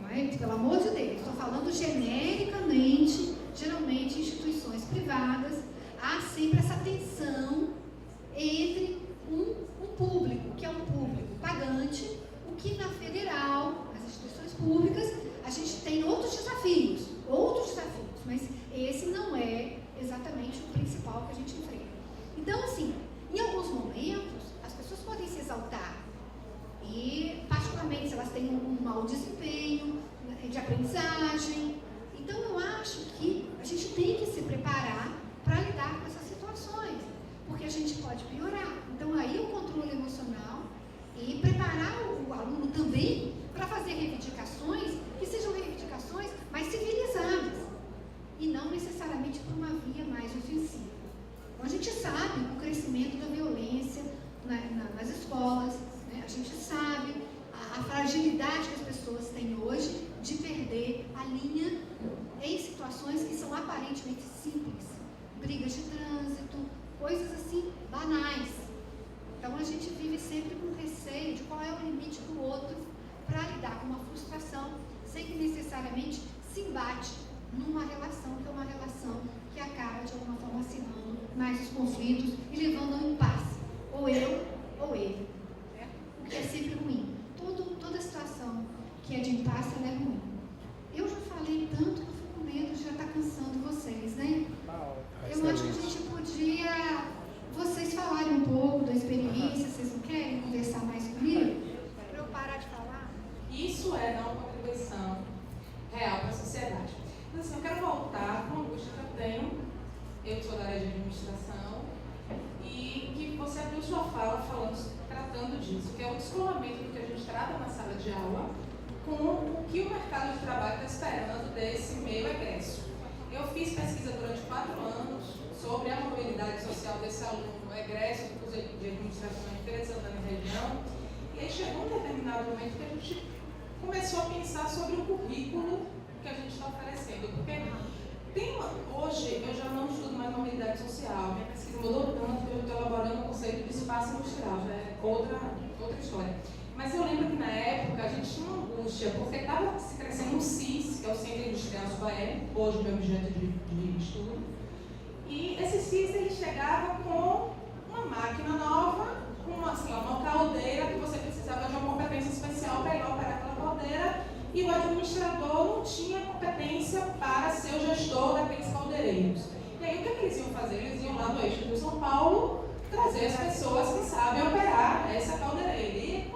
Mas, pelo amor de Deus, estou falando genericamente, geralmente em instituições privadas, há sempre essa tensão entre um público, que é um público pagante, o que na federal, nas instituições públicas, a gente tem outros desafios, mas esse não é exatamente o principal que a gente enfrenta. Então, assim, em alguns momentos, as pessoas podem se exaltar e, particularmente, se elas têm um mau desempenho de aprendizagem. Então, eu acho que a gente tem que se preparar para lidar com essas situações, porque a gente pode piorar. Então, aí o controle emocional e preparar o aluno também para fazer reivindicações que sejam reivindicações mais civilizadas e não necessariamente por uma via mais ofensiva. Então, a gente sabe o crescimento da violência nas escolas, né? A gente sabe a fragilidade que as pessoas têm hoje de perder a linha em situações que são aparentemente simples, brigas de trânsito, coisas assim banais. Então, a gente vive sempre com receio de qual é o limite do outro para lidar com uma frustração, sem que necessariamente se embate numa relação que é uma relação que acaba de alguma forma acirrando mais os conflitos e levando a um impasse, ou eu ou ele, né? O que é sempre ruim. Toda situação que é de impasse, ela é ruim. Eu já falei tanto que eu fico com medo de já estar cansando vocês, né? Eu acho que a gente podia, vocês falarem um pouco da experiência, vocês não querem conversar mais comigo? Para eu parar de falar? Isso é dar uma contribuição real para a sociedade. Mas assim, eu quero voltar para uma angústia que eu tenho, eu que sou da área de administração, e que você abriu sua fala tratando disso, que é o descolamento do que a gente trata na sala de aula com o que o mercado de trabalho está esperando desse meio egresso. Eu fiz pesquisa durante 4 anos sobre a mobilidade social desse aluno egresso do curso de administração em Feira de Santana e região, e aí chegou um determinado momento que a gente começou a pensar sobre o currículo que a gente está oferecendo, porque hoje eu já não estudo mais mobilidade social, minha pesquisa mudou tanto que eu estou elaborando o conceito de espaço industrial, já é outra história. Mas eu lembro que na época a gente tinha uma angústia, porque estava se crescendo o CIS, que é o Centro Industrial Subaé, hoje o meu objeto de estudo, e esse CIS ele chegava com uma máquina nova, com uma caldeira que você precisava de uma competência especial para ir operar aquela caldeira, e o administrador não tinha competência para ser o gestor daqueles caldeireiros. E aí o que eles iam fazer? Eles iam lá no eixo do São Paulo trazer as pessoas que sabem operar essa caldeireira. E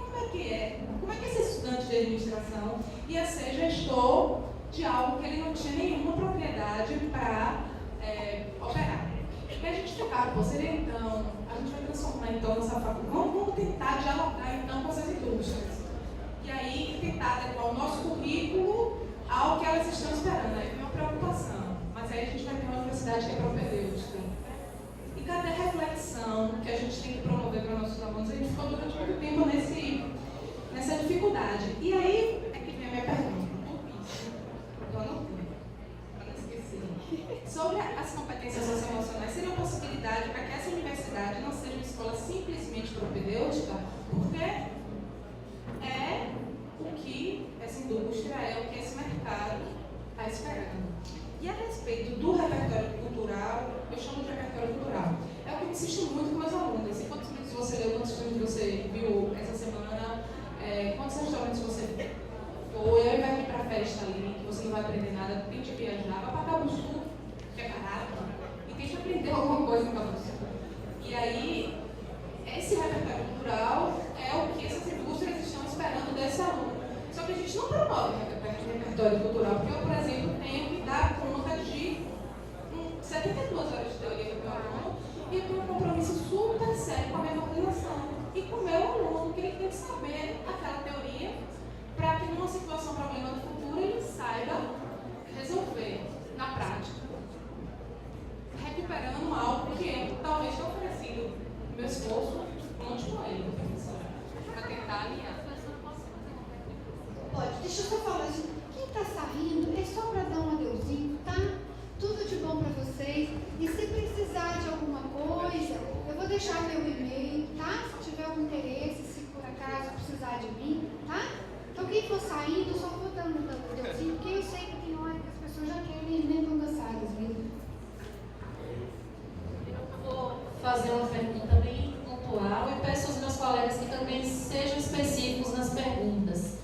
como é que esse estudante de administração ia ser gestor de algo que ele não tinha nenhuma propriedade para operar? E a gente ficava, seria então, a gente vai transformar então nessa faculdade, vamos tentar dialogar então com essas indústrias. E aí tentar adequar o nosso currículo ao que elas estão esperando. Aí vem uma preocupação. Mas aí a gente vai ter uma universidade que é propedêutica. E cadê a reflexão que a gente tem que promover para nossos alunos? A gente ficou durante muito tempo nessa dificuldade. E aí é que vem a minha pergunta. Eu anotei, para não esquecer. Sobre as competências socioemocionais, seria uma possibilidade para que essa universidade não seja uma escola simplesmente propedêutica, porque é o que essa indústria, é o que esse mercado está esperando. E a respeito do repertório cultural, eu chamo de repertório cultural. É o que eu insisto muito com meus alunos. E quantos livros você leu, quantos filmes você viu essa semana, quantos restaurantes você foi, ao invés de ir para a festa ali, que você não vai aprender nada, tente viajar, vá para Cabo Sul, que é barato, e tente aprender alguma coisa no Cabo Sul. E aí, esse repertório cultural é o que essas indústrias estão esperando desse aluno. Só que a gente não promove o repertório cultural, porque eu, por exemplo, tenho que dar conta de 72 horas de teoria para o meu aluno e eu tenho um compromisso super sério com a minha organização e com o meu aluno, que ele tem que saber aquela teoria para que numa situação problema do futuro ele saiba resolver na prática, recuperando algo que eu talvez tenha oferecido meu esforço conte com ele, para tentar alinhar. Pode, deixa eu só falar assim, quem está saindo é só para dar um adeuzinho, tá? Tudo de bom para vocês. E se precisar de alguma coisa, eu vou deixar meu e-mail, tá? Se tiver algum interesse, se por acaso precisar de mim, tá? Então quem for saindo, eu só vou dando um adeuzinho, porque eu sei que tem hora que as pessoas já querem ir nem tão cansadas mesmo. Eu vou fazer uma pergunta bem pontual e peço aos meus colegas que também sejam específicos nas perguntas,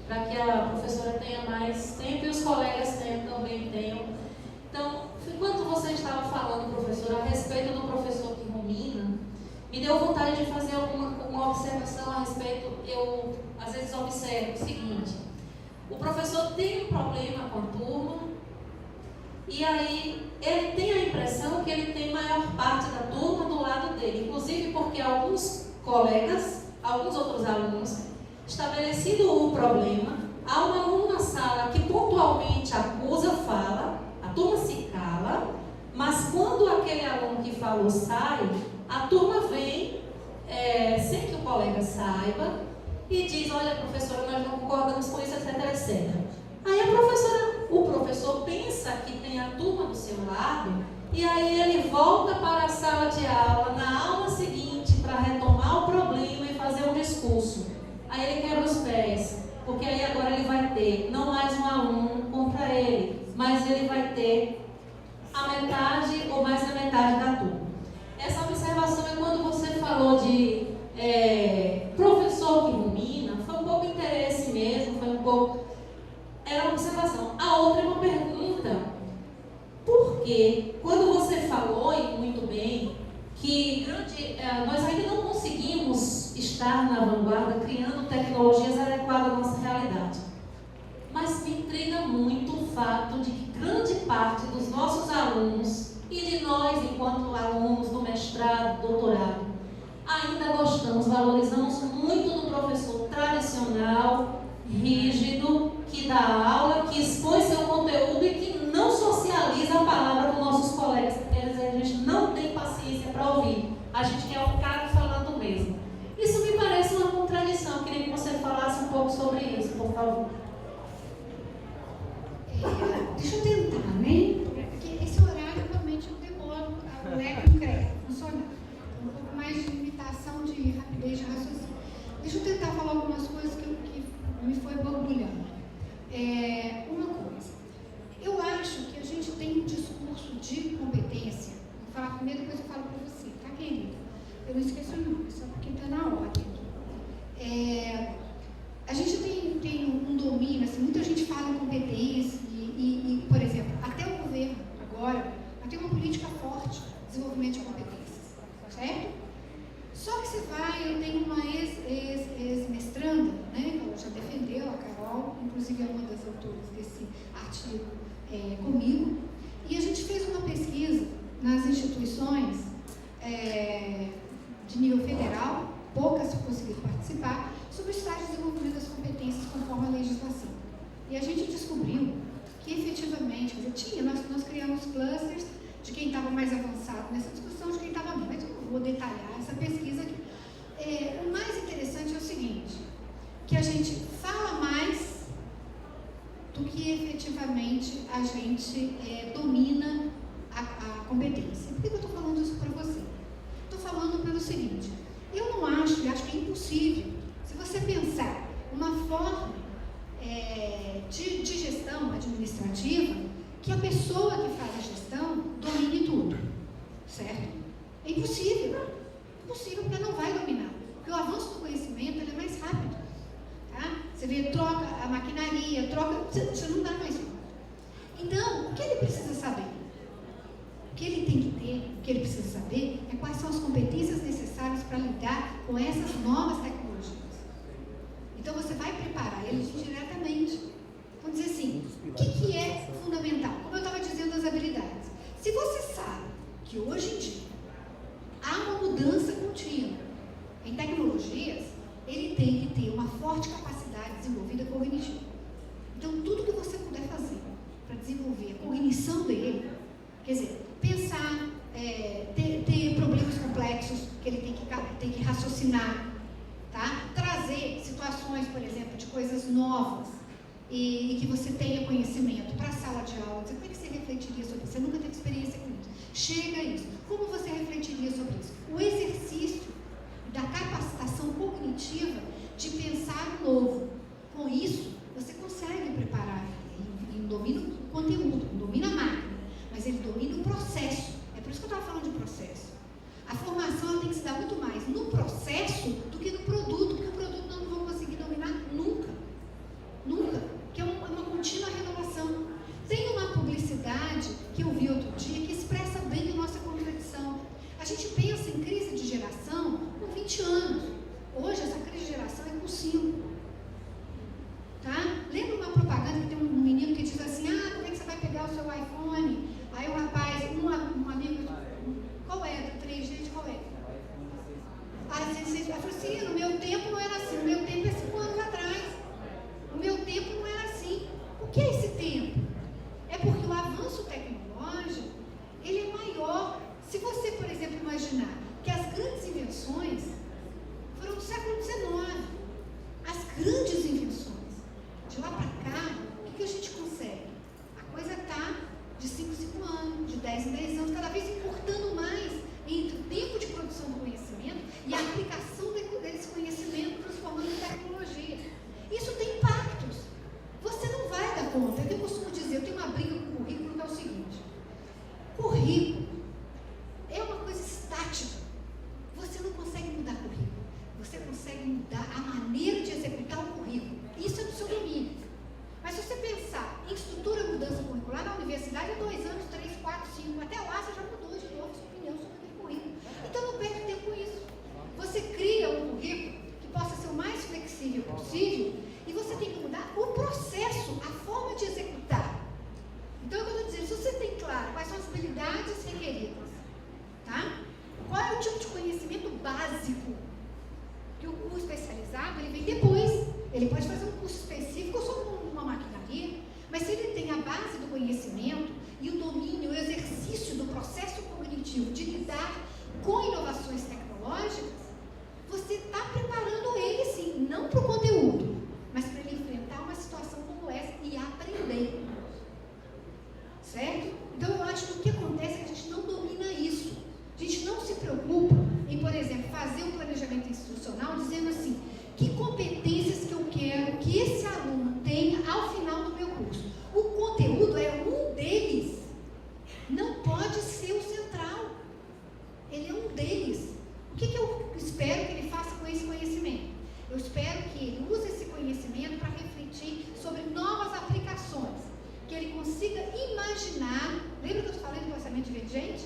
para que a professora tenha mais tempo e os colegas também tenham. Então, enquanto você estava falando, professora, a respeito do professor que rumina, me deu vontade de fazer uma observação a respeito. Eu, às vezes, observo o seguinte: o professor tem um problema com a turma, e aí ele tem a impressão que ele tem maior parte da turma do lado dele, inclusive porque alguns colegas, alguns outros alunos, estabelecido o problema, há um aluno na sala que pontualmente acusa, fala, a turma se cala, mas quando aquele aluno que falou sai, a turma vem, sem que o colega saiba, e diz: olha, professora, nós não concordamos com isso, etc, etc. Aí o professor pensa que tem a turma do seu lado, e aí ele volta para a sala de aula, na aula seguinte, para retomar o problema e fazer um discurso. Aí ele quebra os pés, porque aí agora ele vai ter não mais um aluno contra ele, mas ele vai ter a metade ou mais da metade da turma. Essa observação é quando você falou de professor que rumina, foi um pouco interesse mesmo, foi um pouco... Era uma observação. A outra é uma pergunta. Por quê? Quando você falou, e muito bem, que nós ainda não conseguimos estar na vanguarda criando tecnologias adequadas à nossa realidade. Mas me intriga muito o fato de que grande parte dos nossos alunos e de nós, enquanto alunos do mestrado, doutorado, ainda gostamos, valorizamos muito do professor tradicional, rígido, que dá aula, que expõe seu conteúdo e que não socializa a palavra com nossos colegas, porque a gente não tem paciência para ouvir. A gente quer um cara falando mesmo. Isso me parece uma contradição. Eu queria que você falasse um pouco sobre isso, por favor. Deixa eu tentar, né? Porque esse horário realmente eu demoro o ecrã funcionar. Um pouco mais de limitação de rapidez de raciocínio. Deixa eu tentar falar algumas coisas que me foi borbulhando. Uma coisa, eu acho que a gente tem um discurso de competência. Vou falar primeiro, depois eu falo para você, tá, querida? Eu não esqueço não, só porque está na ordem aqui. A gente tem um domínio, assim, muita gente fala em competência e, por exemplo, até o governo agora tem uma política forte de desenvolvimento de competências, certo? Só que você vai, eu tenho uma ex-mestranda, né, ela já defendeu, a Carol, inclusive é uma das autoras desse artigo comigo, e a gente fez uma pesquisa nas instituições de nível federal, poucas conseguiram participar, sobre o estágio de desenvolvimento das competências conforme a legislação. E a gente descobriu que efetivamente, quer dizer, nós criamos clusters de quem estava mais avançado nessa discussão, de quem estava menos, mas eu não vou detalhar essa pesquisa aqui. O mais interessante é o seguinte, que a gente fala mais do que efetivamente a gente domina a competência. Por que eu estou falando isso para você? Estou falando pelo seguinte, eu não acho, e acho que é impossível, se você pensar uma forma de gestão administrativa, que a pessoa que faz a gestão domine tudo, certo? É impossível. Impossível, porque ela não vai dominar. Porque o avanço do conhecimento ele é mais rápido. Tá? Você vê, troca a maquinaria, você não dá mais conta. Então, o que ele precisa saber? O que ele tem que ter, o que ele precisa saber, é quais são as competências necessárias para lidar com essas novas tecnologias. Então, você vai preparar eles diretamente. Vamos dizer assim, o que é fundamental? Como eu estava dizendo das habilidades. Se você sabe que hoje em dia há uma mudança contínua em tecnologias, ele tem que ter uma forte capacidade desenvolvida cognitiva. Então, tudo que você puder fazer para desenvolver a cognição dele, quer dizer, pensar, ter problemas complexos que ele tem que raciocinar, tá? Trazer situações, por exemplo, de coisas novas e que você tenha conhecimento para a sala de aula. Dizer, como é que você refletiria sobre isso? Você nunca teve experiência com isso. Chega a isso. Como você refletiria sobre isso? O exercício da capacitação cognitiva de pensar o novo. Com isso, você consegue preparar. Ele domina o conteúdo, não domina a máquina, mas ele domina o processo. É por isso que eu estava falando de processo. A formação ela tem que se dar muito mais no processo do que no produto, porque o produto nós não vamos conseguir dominar nunca. Nunca. Que é uma contínua renovação. Tem uma publicidade que eu vi outro dia que expressa bem a nossa contradição. A gente pensa em crise de geração com 20 anos. Hoje, essa crise de geração é com 5. Tá? Lembra uma propaganda que tem um menino que diz assim, como é que você vai pegar o seu iPhone? Aí o rapaz, um amigo, qual é? Do 3G de qual é? Ele falou assim, no meu tempo não era assim, no meu tempo é 5 anos atrás. O meu tempo não era assim. O que é esse tempo? É porque o avanço tecnológico, ele é maior. Se você, por exemplo, imaginar que as grandes invenções foram do século XIX, as grandes invenções, de lá para cá, o que a gente consegue? A coisa está de 5 em 5 anos, de 10 em 10 anos, cada vez importando mais entre o tempo de produção do conhecimento e a aplicação desse conhecimento transformando em tecnologia. Isso tem impactos. Você não vai dar conta. Eu costumo dizer, eu tenho uma briga com o currículo que é o seguinte. Currículo é uma coisa estática. Você não consegue mudar currículo. Você consegue mudar a maneira de executar o currículo. Isso é do seu domínio. Mas se você pensar em estrutura de mudança curricular, na universidade é 2 anos, 3, 4, 5, até lá você já mudou de novo sua opinião sobre aquele currículo. Então não perde tempo com isso. Você cria um currículo que possa ser o mais flexível possível e você tem que mudar o processo, a forma de executar. Então, eu estou dizendo, se você tem claro quais são as habilidades requeridas, tá? Qual é o tipo de conhecimento básico? Que o curso especializado, ele vem depois. Ele pode fazer um curso específico ou só uma maquinaria, mas se ele tem a base do conhecimento e o domínio, o exercício do processo cognitivo de lidar com inovações tecnológicas, você está preparando ele, sim, não para o conteúdo, mas para ele enfrentar uma situação como essa e aprender. Certo? Então, eu acho que o que acontece é que a gente não domina isso. A gente não se preocupa em, por exemplo, fazer um planejamento institucional dizendo assim, que competências que eu quero que esse aluno tenha ao final do meu curso. O conteúdo é um deles. Não pode ser o central. Ele é um deles. O que eu espero que ele faça com esse conhecimento? Eu espero que ele use esse conhecimento para refletir sobre novas aplicações. Que ele consiga imaginar, lembra que eu falei do pensamento divergente?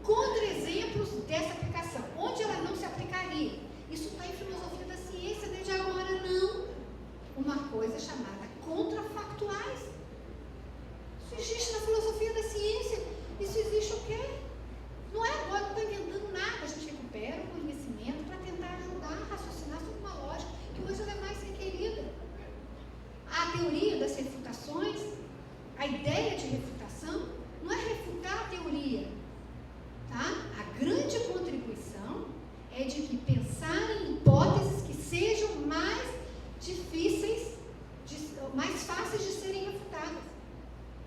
Contra-exemplos dessa aplicação, onde ela não se aplicaria. Isso está em filosofia da ciência desde agora, não. Uma coisa chamada contrafactuais. Isso existe na filosofia da ciência. Isso existe o quê? Não é agora, não estou inventando nada. A gente recupera o conhecimento para tentar ajudar a raciocinar sobre uma lógica que hoje ela é mais requerida. A teoria ideia de refutação não é refutar a teoria, tá? A grande contribuição é de que pensar em hipóteses que sejam mais difíceis, mais fáceis de serem refutadas,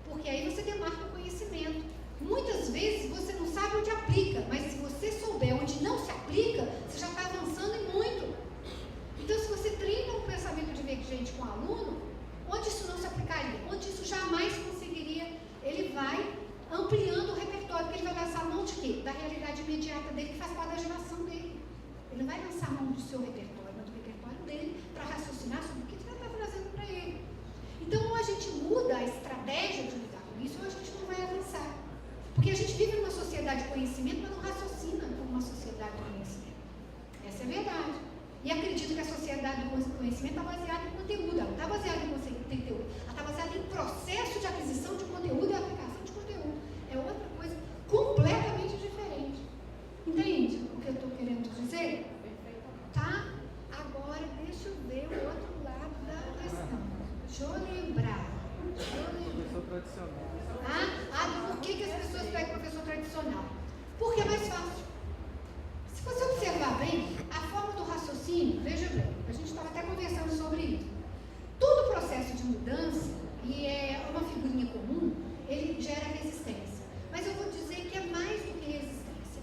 porque aí você demarca o conhecimento. Muitas vezes você não sabe onde aplica, mas se você souber onde não se aplica, você já está avançando em muito. Então, se você treina um pensamento divergente com o aluno, onde isso não se aplicaria, onde isso jamais conseguiria, ele vai ampliando o repertório, porque ele vai lançar mão de quê? Da realidade imediata dele, que faz parte da geração dele. Ele não vai lançar mão do seu repertório, mas do repertório dele, para raciocinar sobre o que você está trazendo para ele. Então, ou a gente muda a estratégia de lidar com isso, ou a gente não vai avançar. Porque a gente vive numa sociedade de conhecimento, mas não raciocina como uma sociedade de conhecimento. Essa é a verdade. E acredito que a sociedade do conhecimento está baseada em conteúdo. Ela não está baseada em conteúdo. Ela está baseada em processo de aquisição de conteúdo e aplicação de conteúdo. É outra coisa completamente diferente. Entende o que eu estou querendo dizer? Tá? Agora, deixa eu ver o outro lado da questão. Deixa eu lembrar. Professor tradicional. Por que as pessoas pegam professor tradicional? Porque é mais fácil. Se você observar bem, a forma do raciocínio, veja bem, a gente estava até conversando sobre isso. Todo processo de mudança, e é uma figurinha comum, ele gera resistência. Mas eu vou dizer que é mais do que resistência.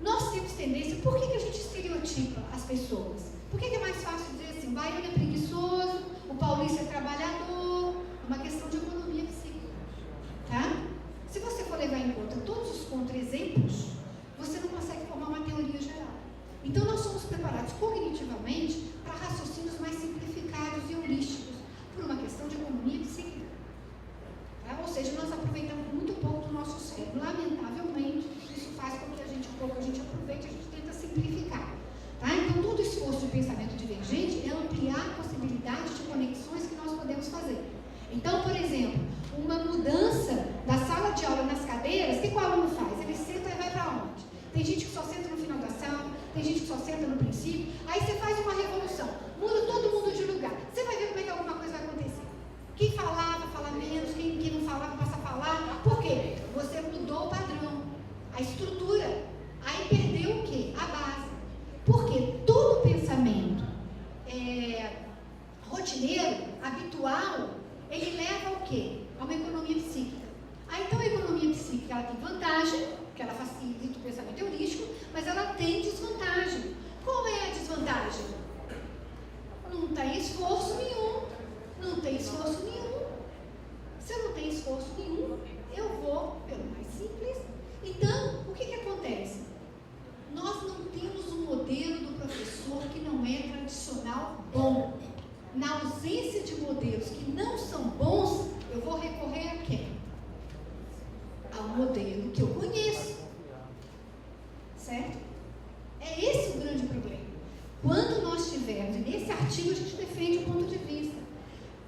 Nós temos tendência, por que a gente estereotipa as pessoas? Por que é mais fácil dizer assim, o baiano é preguiçoso, o paulista é trabalhador, é uma questão de economia psíquica. Tá? Se você for levar em conta todos os contra-exemplos, você não consegue formar uma teoria geral. Então, nós somos preparados cognitivamente para raciocínios mais simplificados e holísticos, por uma questão de economia psíquica. Tá? Ou seja, nós aproveitamos muito pouco do nosso cérebro. Lamentavelmente, isso faz com que a gente aproveite, a gente tenta simplificar. Tá? Então, todo esforço de pensamento divergente é ampliar a possibilidade de conexões que nós podemos fazer. Então, por exemplo, uma mudança da sala de aula nas cadeiras, o que o aluno faz? Ele senta e vai para onde? Tem gente que só senta no final da sala, tem gente que só senta no princípio. Aí você faz uma revolução, muda todo mundo de lugar. Você vai ver como é que alguma coisa vai acontecer. Quem falava, fala menos, quem não falava, passa a falar. Por quê? Você mudou o padrão, a estrutura. Aí perdeu o quê? A base. Porque todo pensamento rotineiro, habitual, ele leva ao quê? A uma economia psíquica. Aí, então, a economia psíquica, ela tem vantagem, que ela facilita o pensamento heurístico, mas ela tem desvantagem. Qual é a desvantagem? Não tem esforço nenhum. Não tem esforço nenhum. Se eu não tenho esforço nenhum, eu vou pelo mais simples. Então, o que acontece? Nós não temos um modelo do professor que não é tradicional bom. Na ausência de modelos que não são bons, eu vou recorrer a quem? Ao modelo que eu conheço. Certo? É esse o grande problema. Quando nós tivermos, e nesse artigo a gente defende o ponto de vista,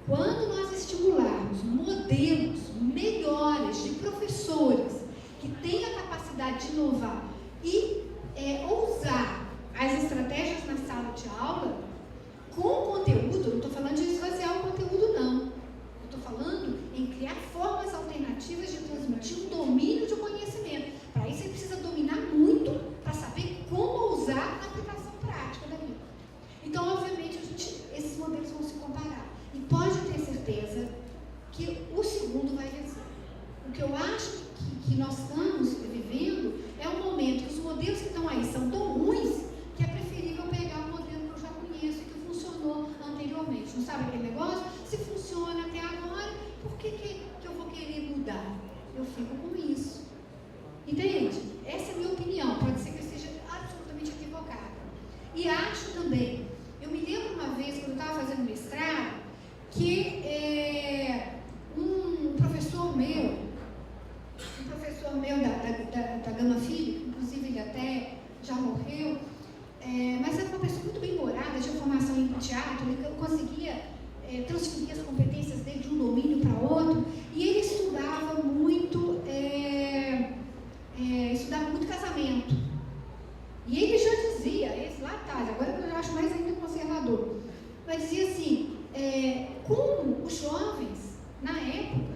quando nós estimularmos modelos melhores de professores que tenham a capacidade de inovar e ousar as estratégias na sala de aula, com conteúdo, eu não estou falando de esvaziar o conteúdo, não. Eu estou falando em criar formas alternativas de transmitir um domínio de conhecimento. Para isso, ele precisa dominar muito para saber como usar a aplicação prática daquilo. Então, obviamente, esses modelos vão se comparar. E pode ter certeza que o segundo vai vencer. O que eu acho que nós estamos vivendo é um momento que os modelos que estão aí são tão ruins que é preferível pegar o modelo que eu já conheço e que funcionou anteriormente. Não sabe aquele negócio? Se funciona até agora, por que eu vou querer mudar? Eu fico com isso. Entende? Essa é a minha opinião. Pode ser que eu esteja absolutamente equivocada. E acho também, eu me lembro uma vez, quando eu estava fazendo mestrado, que um professor meu da Gama Filho, inclusive ele até já morreu, mas era uma pessoa muito bem-humorada, tinha formação em teatro, ele conseguia transferir as competências dele de um domínio para outro, e ele estudava muito casamento. E ele já dizia, esse lá atrás, agora eu já acho mais ainda conservador, mas dizia assim, como os jovens, na época,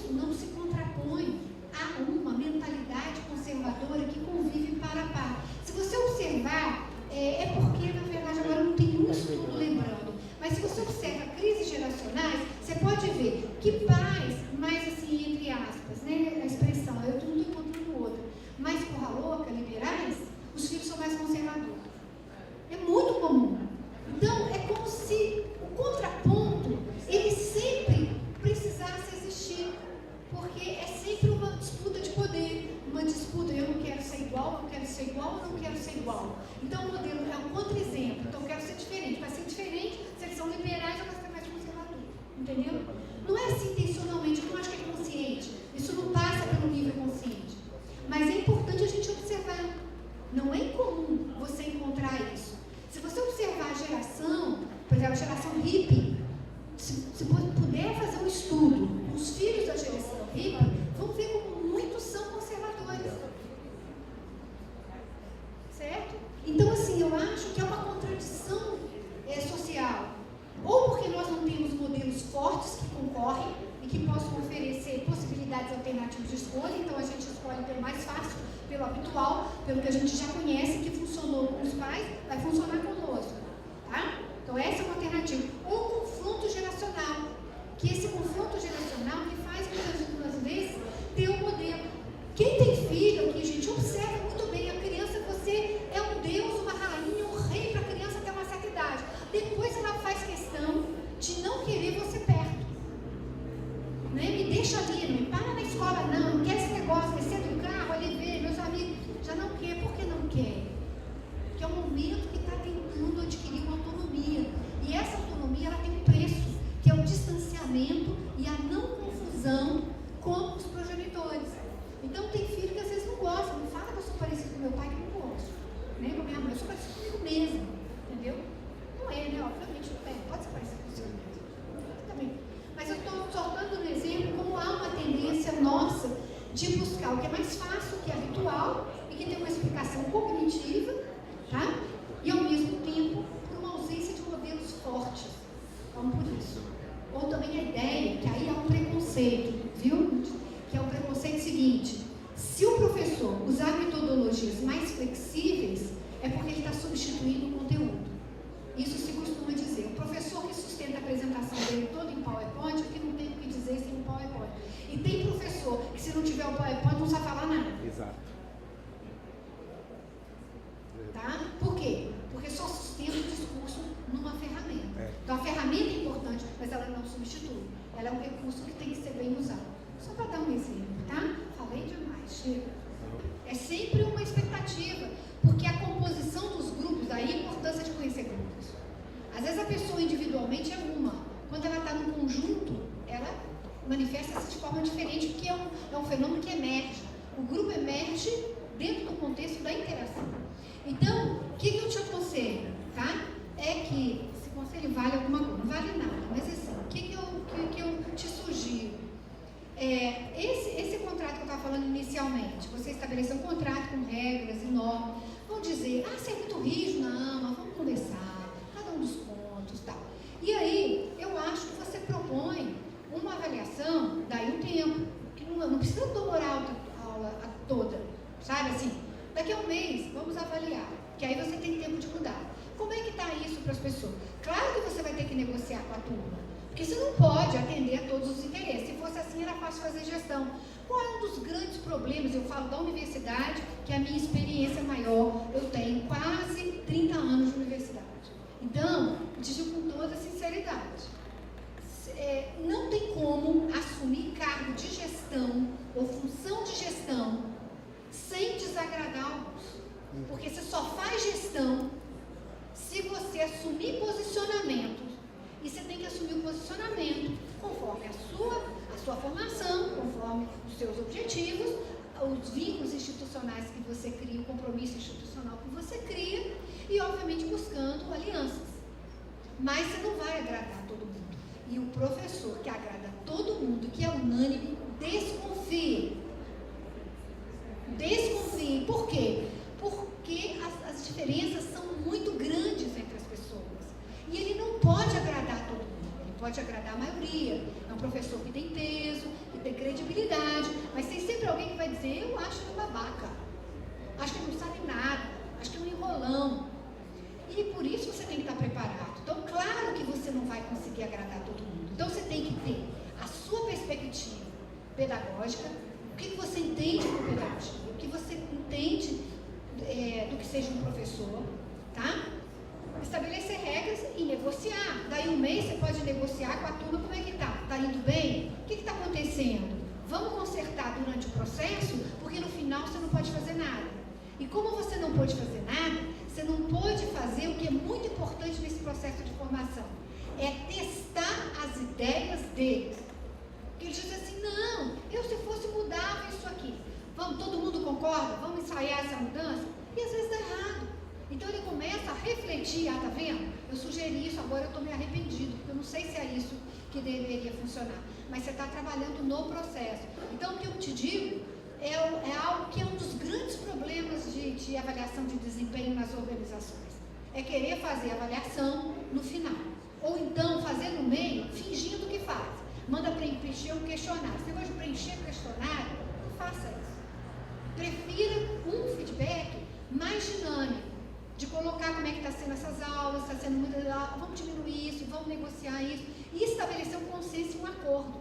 isso não se contrapõe a uma mentalidade conservadora que convive par a par. Se você observar, é porque, na verdade, agora não tem um estudo lembrando, mas se você observa crises geracionais, você pode ver que pais, mais assim, entre aspas, né, a expressão, eu não estou encontrando outra, mais porra louca, liberais, os filhos são mais conservadores. É muito comum. Então, é como se o contraponto, ele sempre precisasse existir, porque é sempre uma disputa de poder, uma disputa, eu não quero ser igual, eu quero ser igual, eu não quero ser igual. Então, o modelo é um contra-exemplo, então eu quero ser diferente. Para ser diferente, se eles são liberais, eu quero ser mais conservador. Entendeu? Não é assim intencionalmente, eu não acho que é consciente. Isso não passa pelo nível consciente. Mas é importante a gente observar. Não é incomum você encontrar isso. Se você observar a geração, por exemplo, a geração hippie, se puder fazer um estudo, os filhos da geração hippie, vão ver como muitos são conservadores. Certo? Então, assim, eu acho que é uma contradição social. Ou porque nós não temos modelos fortes que concorrem e que possam oferecer possibilidades alternativas de escolha, então a gente escolhe pelo mais fácil, pelo habitual, pelo que a gente já conhece, que funcionou com os pais, vai funcionar conosco. Tá? Então essa é uma alternativa. Ou um confronto geracional, que esse confronto geracional que faz muitas vezes ter um modelo. Quem tem filho aqui, gente, observa muito bem a criança, você é um deus, uma rainha, um rei para a criança até uma certa idade. Depois ela faz questão de não querer você perto. Né? Me deixa ali, não me para na escola não quer esse negócio, descer do carro, ali ver, meus amigos, já não quer. Por que não quer? Porque é um momento que está tentando adquirir uma autonomia. E essa autonomia, ela tem um preço, que é o distanciamento e a não confusão com os progenitores. Então tem filho que às vezes não gosta, não fala que eu sou parecido com meu pai, que eu não gosto. Né? Com a minha mãe, eu sou parecido comigo mesmo. Entendeu? Não é, né? Obviamente não é. Pode ser parecido com o seu mesmo. Também. Mas eu estou só dando um exemplo como há uma tendência nossa de buscar o que é mais fácil, o que é habitual e que tem uma explicação cognitiva, tá? E ao mesmo tempo por uma ausência de modelos fortes. Então, por isso. Ou também a ideia, que aí há um preconceito, viu? Que é o preconceito seguinte: se o professor usar metodologias mais flexíveis, é porque ele está substituindo o conteúdo. Isso se costuma dizer. O professor que sustenta a apresentação dele toda em PowerPoint, aqui não tem o que dizer sem o PowerPoint. E tem professor que, se não tiver o PowerPoint, não sabe falar nada. Exato. Tá? Por quê? Porque só sustenta o discurso numa ferramenta. Então a ferramenta é importante, mas ela não substitui. Ela é um recurso que tem que ser bem usado. Só para dar um exemplo, tá? Falei demais, chega. É sempre uma expectativa, porque a composição dos grupos, daí a importância de conhecer grupos. Às vezes a pessoa individualmente é uma, quando ela está no conjunto, ela manifesta-se de forma diferente, porque é um fenômeno que emerge. O grupo emerge dentro do contexto da interação. Então, o que eu te aconselho, tá? É que, esse conselho vale alguma coisa, não vale nada, mas assim, o que eu te sugiro? Esse contrato que eu estava falando inicialmente, você estabeleceu um contrato com regras e normas, vão dizer, você é muito rígido, não, mas vamos conversar, cada um dos pontos, tal. E aí, eu acho que você propõe uma avaliação, daí um tempo, que não precisa demorar a aula toda, sabe assim? Daqui a um mês, vamos avaliar, que aí você tem tempo de mudar. Como é que está isso para as pessoas? Claro que você vai ter que negociar com a turma, porque você não pode atender a todos os interesses. Se fosse assim, era fácil fazer gestão. Qual é um dos grandes problemas? Eu falo da universidade, que é a minha experiência maior. Eu tenho quase 30 anos de universidade. Então, digo com toda sinceridade, não tem como assumir cargo de gestão ou função de gestão sem desagradar alguns. Porque você só faz gestão se você assumir posicionamentos. E você tem que assumir o posicionamento conforme a sua formação, conforme os seus objetivos, os vínculos institucionais que você cria, o compromisso institucional que você cria e, obviamente, buscando alianças. Mas você não vai agradar todo mundo. E o professor que agrada todo mundo, que é unânime, desconfie. Desconfie. Por quê? Porque as diferenças são muito grandes entre as pessoas. E ele não pode agradar todo mundo, ele pode agradar a maioria. É um professor que tem peso, que tem credibilidade. pedagógica, o que você entende por pedagogia, o que você entende do que seja um professor, tá? Estabelecer regras e negociar. Daí um mês você pode negociar com a turma como é que tá. Tá indo bem? O que está acontecendo? Vamos consertar durante o processo, porque no final você não pode fazer nada. E como você não pode fazer nada, você não pode fazer o que é muito importante nesse processo de formação. É testar as ideias deles. Porque eles dizem assim, não, eu se fosse mudava isso aqui. Vamos, todo mundo concorda? Vamos ensaiar essa mudança? E às vezes dá errado. Então ele começa a refletir, tá vendo? Eu sugeri isso, agora eu estou me arrependido, porque eu não sei se é isso que deveria funcionar. Mas você está trabalhando no processo. Então o que eu te digo é algo que é um dos grandes problemas de avaliação de desempenho nas organizações. É querer fazer avaliação no final. Ou então fazer no meio, fingindo que faz. Manda preencher um questionário. Você gosta de preencher questionário? Não faça isso. Prefira um feedback mais dinâmico. De colocar como é que está sendo essas aulas, está sendo muito legal, vamos diminuir isso, vamos negociar isso, e estabelecer um consenso e um acordo.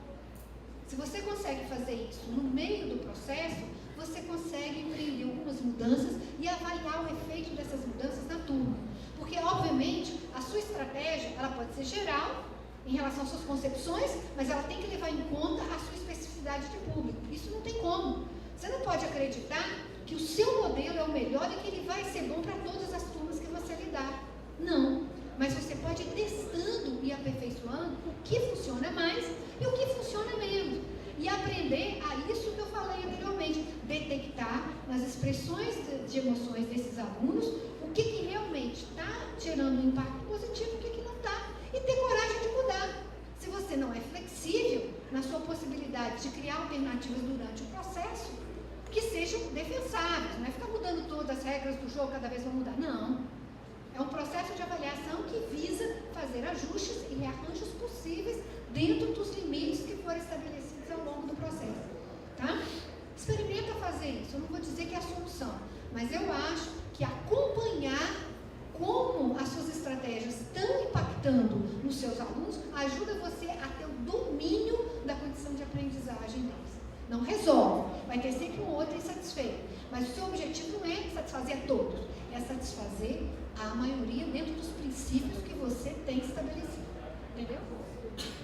Se você consegue fazer isso no meio do processo, você consegue empreender algumas mudanças e avaliar o efeito dessas mudanças na turma. Porque, obviamente, a sua estratégia, ela pode ser geral, em relação às suas concepções, mas ela tem que levar em conta a sua especificidade de público. Isso não tem como. Você não pode acreditar que o seu modelo é o melhor e que ele vai ser bom para todas as turmas que você lidar. Não. Mas você pode ir testando e aperfeiçoando o que funciona mais e o que funciona menos. E aprender a isso que eu falei anteriormente. Detectar nas expressões de emoções desses alunos o que realmente está gerando um impacto positivo e o que não está. E ter coragem de mudar. Se você não é flexível na sua possibilidade de criar alternativas durante o processo, que sejam defensáveis, não é ficar mudando todas as regras do jogo, cada vez vão mudar. Não. É um processo de avaliação que visa fazer ajustes e rearranjos possíveis dentro dos limites que forem estabelecidos ao longo do processo. Tá? Experimenta fazer isso. Eu não vou dizer que é a solução, mas eu acho que acompanhar como as suas estratégias estão impactando nos seus alunos ajuda você a ter o domínio da condição de aprendizagem deles. Não resolve, vai ter sempre um outro insatisfeito, mas o seu objetivo não é satisfazer a todos, é satisfazer a maioria dentro dos princípios que você tem estabelecido, entendeu?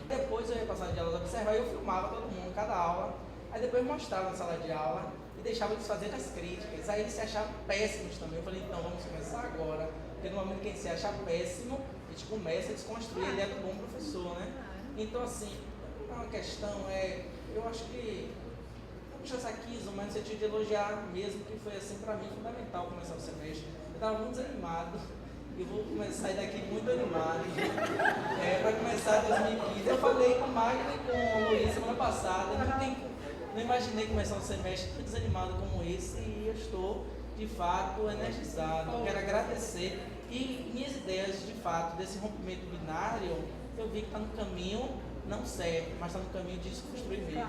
Depois eu ia passar de aula observar e eu filmava todo mundo, cada aula, aí depois eu mostrava na sala de aula e deixava eles fazerem as críticas, aí eles se achavam péssimos também. Eu falei, então vamos começar agora, porque no momento que a gente se acha péssimo, a gente começa a desconstruir a ideia do bom professor, né? Então assim, uma questão eu acho que puxa saquismo, mas no sentido de elogiar mesmo, que foi assim para mim fundamental começar o semestre. Eu estava muito desanimado e vou sair daqui muito animado para começar 2015. Eu falei com o Magno e com o Luiz semana passada, não imaginei começar um semestre tão desanimado como esse e eu estou de fato energizado. Eu quero agradecer e minhas ideias de fato desse rompimento binário, eu vi que está no caminho não certo, mas está no caminho de se construir mesmo.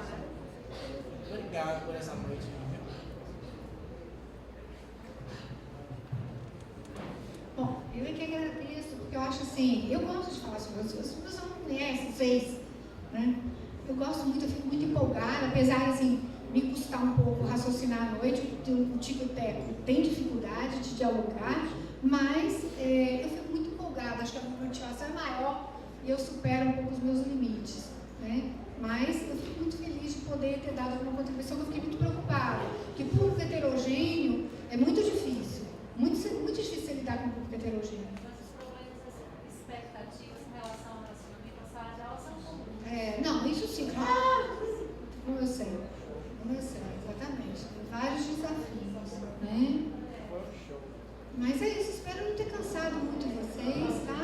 Obrigado por essa noite. Bom, eu é que agradeço, porque eu acho assim, eu gosto de falar sobre as pessoas não conhecem, vocês, né? Eu gosto muito, eu fico muito empolgada, apesar de assim, me custar um pouco raciocinar à noite, o Tico Teco tem dificuldade de dialogar, mas eu fico muito empolgada, acho que a motivação é maior e eu supero um pouco os meus limites, né? Mas eu fico muito feliz de poder ter dado alguma contribuição, eu fiquei muito preocupada, porque público heterogêneo é muito difícil, muito difícil lidar com o público heterogêneo. Mas os problemas, as expectativas em relação ao relacionamento na sala de aula são comuns. Não, isso sim, claro, como eu sei, exatamente, tem vários desafios, né? Mas é isso, espero não ter cansado muito vocês, tá?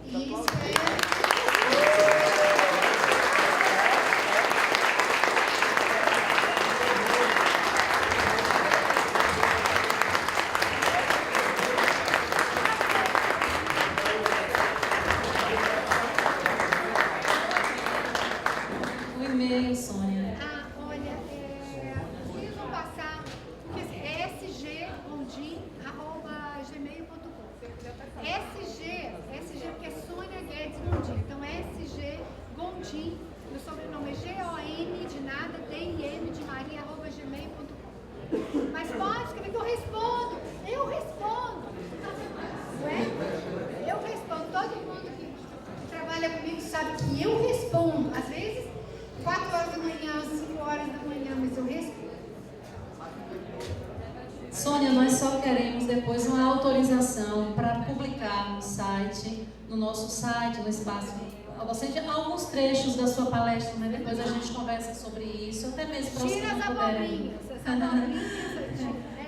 E espero... Sônia. Olha, vocês vão passar, porque sggondim@gmail.com. SG porque é Sônia Guedes Gondim. Então, sggondim Meu sobrenome é GON de nada, DIM de Maria, @gmail.com. Mas pode escrever que eu respondo. Eu respondo. Não é? Eu respondo. Todo mundo que trabalha comigo sabe que eu respondo. Às vezes, 4 horas da manhã, 5 horas da manhã, mas eu respondo. Sônia, nós só queremos depois uma autorização para publicar no nosso site, no espaço, alguns trechos da sua palestra, mas depois a gente conversa sobre isso, até mesmo para os que não puderem.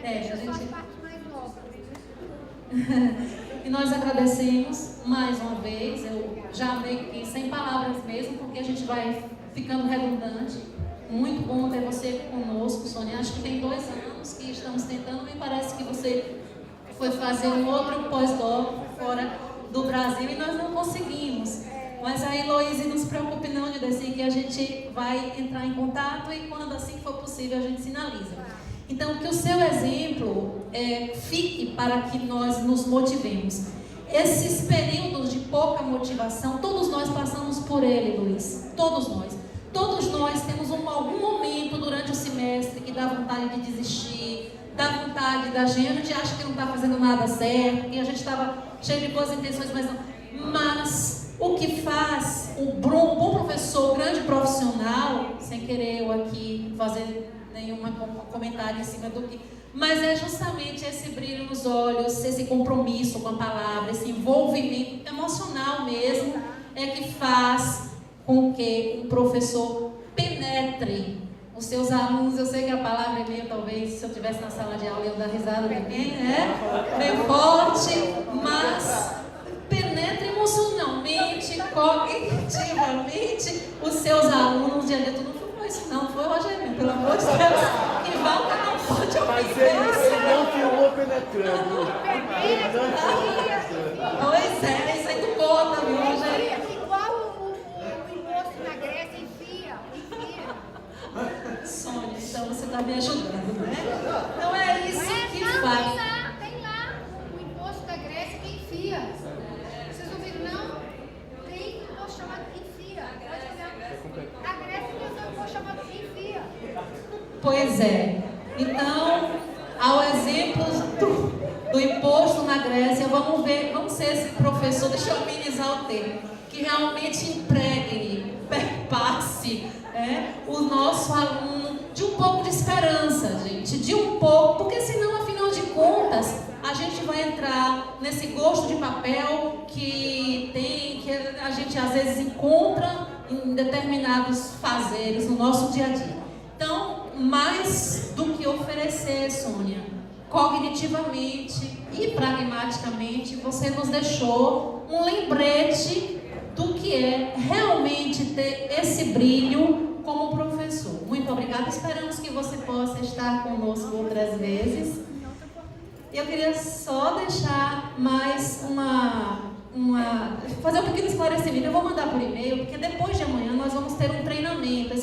Deixa só as partes mais novas. E nós agradecemos mais uma vez, eu já meio que sem palavras mesmo, porque a gente vai ficando redundante. Muito bom ter você conosco, Sônia. Acho que tem 2 anos que estamos tentando, me parece que você foi fazer um outro pós-doc fora do Brasil e nós não conseguimos. Mas a Heloísa, não se preocupe não, de dizer que a gente vai entrar em contato e quando assim for possível a gente sinaliza. Então, que o seu exemplo fique para que nós nos motivemos. Esses períodos de pouca motivação, todos nós passamos por ele, Luiz. Todos nós. Todos nós temos algum momento durante o semestre que dá vontade de desistir, dá vontade da gente, a gente acha que não está fazendo nada certo, que a gente estava cheio de boas intenções, mas não. Mas o que faz o bom professor, o grande profissional, sem querer eu aqui fazer nenhum comentário em cima do que... Mas é justamente esse brilho nos olhos, esse compromisso com a palavra, esse envolvimento emocional mesmo, é que faz com que um professor penetre os seus alunos. Eu sei que a palavra é meio, talvez, se eu estivesse na sala de aula, eu dar risada também, né? Bem forte, mas penetre emocionalmente, cognitivamente os seus alunos. De ali, tu não foi isso, não foi, Rogério? Pelo amor de Deus, que Valca não pode ouvir. Mas ele não filmou penetrando. Pois é, isso aí tu conta, viu, Rogério? Sônia, então você está me ajudando, né? Então é isso que faz. Tem lá o imposto da Grécia que enfia. Vocês não viram, não? Tem um imposto chamado enfia. A Grécia tem um imposto chamado enfia. Pois é. Então, ao exemplo do imposto na Grécia, vamos ser esse professor, deixa eu amenizar o termo, que realmente impregne, perpasse o nosso aluno de um pouco de esperança, gente, de um pouco, porque senão, afinal de contas, a gente vai entrar nesse gosto de papel que a gente às vezes encontra em determinados fazeres no nosso dia a dia. Então, mais do que oferecer, Sônia, cognitivamente e pragmaticamente, você nos deixou um lembrete do que é realmente ter esse brilho como professor. Muito obrigada, esperamos que você possa estar conosco outras vezes. Eu queria só deixar mais fazer um pequeno esclarecimento. Eu vou mandar por e-mail, porque depois de amanhã nós vamos ter um treinamento.